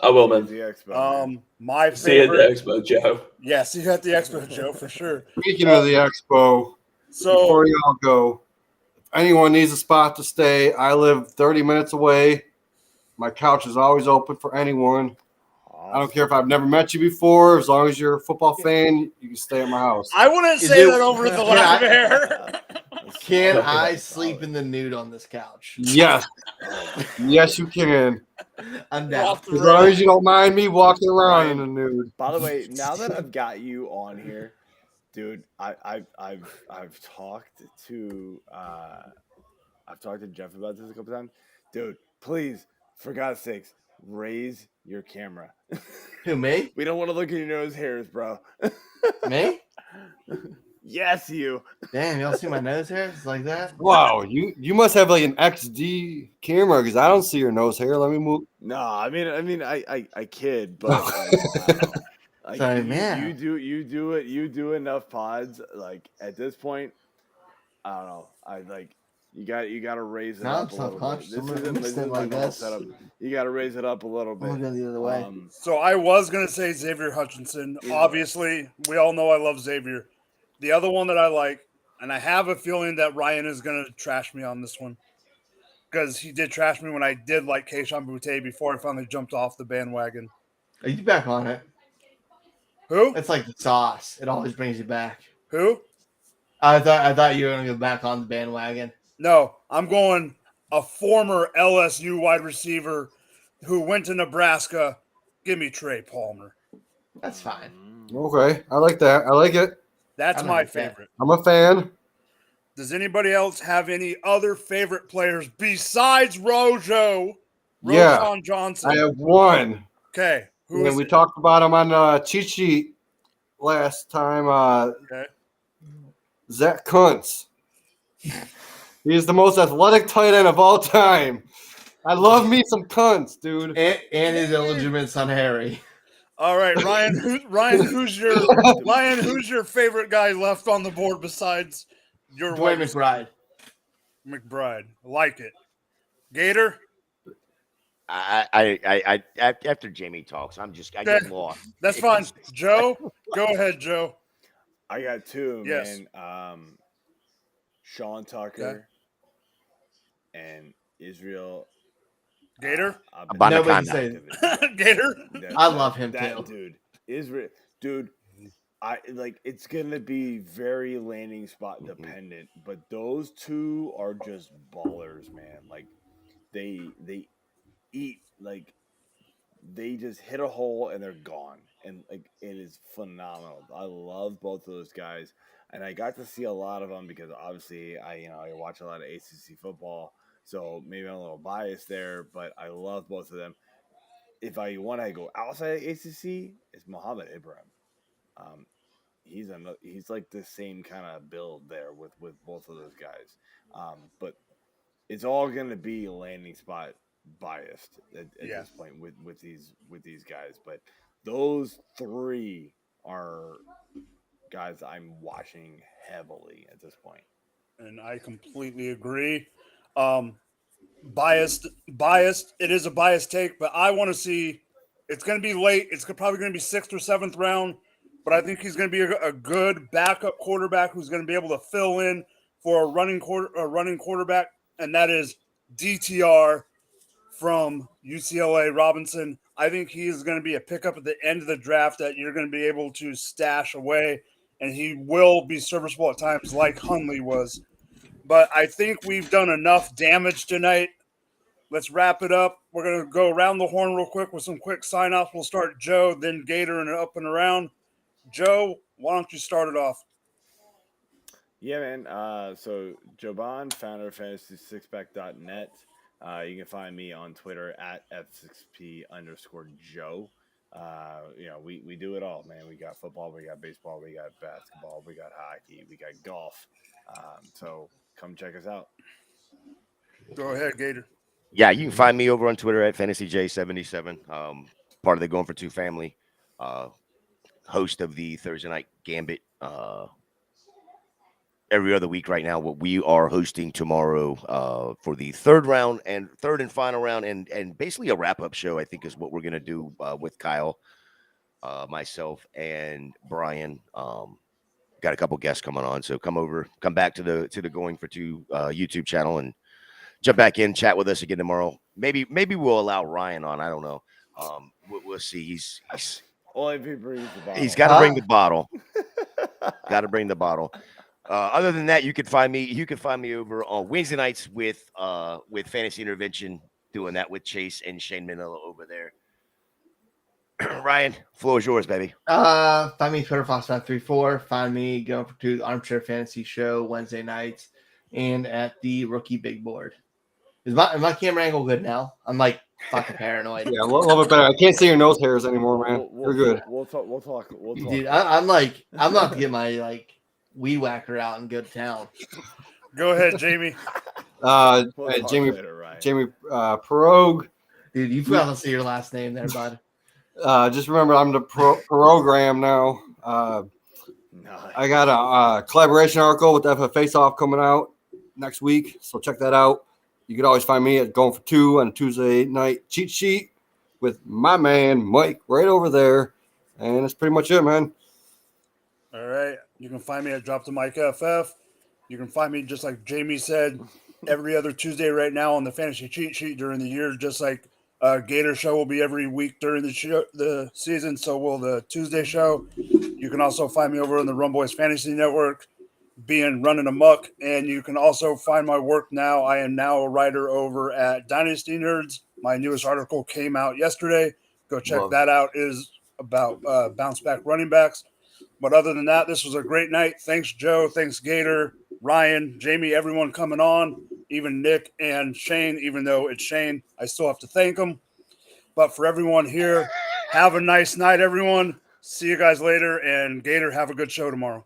I will, man. My favorite. See you at the expo, Joe. Yeah, see you at the expo, Joe, for sure. Speaking of the expo, before y'all go, if anyone needs a spot to stay, I live 30 minutes away. My couch is always open for anyone. I don't care if I've never met you before. As long as you're a football fan, you can stay at my house. I wouldn't say that over the live air. Can I sleep in the nude on this couch? Yes. Yes, you can. I'm down. As long as you don't mind me walking around in the nude. By the way, now that I've got you on here, dude, I've talked to Jeff about this a couple times. Dude, please, for God's sakes, raise your camera. Who, me? We don't want to look at your nose hairs, bro. Me? Yes, you. Damn, y'all see my nose hair? It's like that. Wow, you must have like an XD camera because I don't see your nose hair. Let me move. No, I kid, but like, I don't know. Like Sorry, man. you do enough pods. Like at this point, I don't know. I like you got to raise it Now I'm up a little bit. self-conscious. This I'm gonna isn't stand my like normal this. setup. You got to raise it up a little I'm bit. gonna go the other way. So I was going to say Xavier Hutchinson. Obviously, we all know I love Xavier. The other one that I like, and I have a feeling that Ryan is going to trash me on this one, because he did trash me when I did like Keishon Boutte before I finally jumped off the bandwagon. Are you back on it? Who? It's like the sauce. It always brings you back. Who? I thought you were gonna go back on the bandwagon. No, I'm going a former LSU wide receiver who went to Nebraska. Give me Trey Palmer. That's fine. Okay, I like that. I like it. That's I my like that. favorite. I'm a fan. Does anybody else have any other favorite players besides Rojo? Yeah, Roshan Johnson. I have one. Okay. Who And is we it? talked about him on cheat sheet last time. Okay. Zach Kuntz. He is the most athletic tight end of all time. I love me some Kuntz, dude. And his illegitimate son Harry. All right, Ryan. Who's your favorite guy left on the board besides your Dwayne wide McBride. McBride? Like it. Gator. I after Jamie talks, I get lost. That's fine. Joe, go ahead, Joe. I got two, Yes. man. Sean Tucker and Israel. Gator. Nobody say Gator. I love him that too. dude. Israel, dude. I like it's gonna be very landing spot dependent, but those two are just ballers, man. Like they eat like they just hit a hole and they're gone, and like it is phenomenal. I love both of those guys, and I got to see a lot of them because obviously I watch a lot of ACC football, so maybe I'm a little biased there, but I love both of them. If I want to go outside of ACC, it's Muhammad Ibrahim. He's like the same kind of build there with both of those guys, but it's all going to be landing spot biased at this point with these guys. But those three are guys I'm watching heavily at this point. And I completely agree. Biased. It is a biased take, but I want to see. It's going to be late. It's probably going to be 6th or 7th round, but I think he's going to be a good backup quarterback who's going to be able to fill in for a running quarterback, and that is DTR from UCLA Robinson. I think he is going to be a pickup at the end of the draft that you're going to be able to stash away, and he will be serviceable at times like Hundley was. But I think we've done enough damage tonight. Let's wrap it up. We're going to go around the horn real quick with some quick sign-offs. We'll start Joe, then Gator, and up and around. Joe, why don't you start it off? Yeah, man. So Joban, founder of fantasy6pack.net. You can find me on Twitter at F6P_Joe. We do it all, man. We got football, we got baseball, we got basketball, we got hockey, we got golf. So come check us out. Go ahead, Gator. Yeah, you can find me over on Twitter at FantasyJ77. Part of the Going for 2 family. Host of the Thursday Night Gambit. Every other week right now. What we are hosting tomorrow for the third and final round, and basically a wrap-up show, I think, is what we're gonna do with Kyle, myself, and Brian. Got a couple guests coming on, so come back to the Going for 2 YouTube channel and jump back in, chat with us again tomorrow. Maybe we'll allow Ryan on. I don't know. We'll see. He's Only if he brings the bottle. He's got to bring the bottle. Got to bring the bottle. Other than that, you can find me over on Wednesday nights with Fantasy Intervention, doing that with Chase and Shane Manila over there. Ryan, floor is yours, baby. Find me Twitter Fox534. Find me Going for 2 Armchair Fantasy Show Wednesday nights and at the Rookie Big Board. Is my camera angle good now? I'm like fucking paranoid. Yeah, a little bit better. I can't see your nose hairs anymore, man. You're good. We'll talk. Dude, I'm not to get my weed whacker out and go to town. Go ahead, Jamie. We'll Hey, talk Jamie, later, Ryan. Jamie Perogue. Dude, you forgot to say your last name there, bud. Just remember, I'm the program now. Nice. I got a collaboration article with the FF Face Off coming out next week, so check that out. You can always find me at GoingFor2 on a Tuesday night cheat sheet with my man Mike right over there, and that's pretty much it, man. All right. You can find me at Drop the Mic FF. You can find me, just like Jamie said, every other Tuesday right now on the Fantasy Cheat Sheet during the year, just like Gator Show will be every week during the season. So will the Tuesday show. You can also find me over on the Rum Boys Fantasy Network, being running amok. And you can also find my work now. I am now a writer over at Dynasty Nerds. My newest article came out yesterday. Go check Love that out. It is about bounce back running backs. But other than that, this was a great night. Thanks, Joe. Thanks, Gator, Ryan, Jamie, everyone coming on, even Nick and Shane. Even though it's Shane, I still have to thank them. But for everyone here, have a nice night, everyone. See you guys later. And Gator, have a good show tomorrow.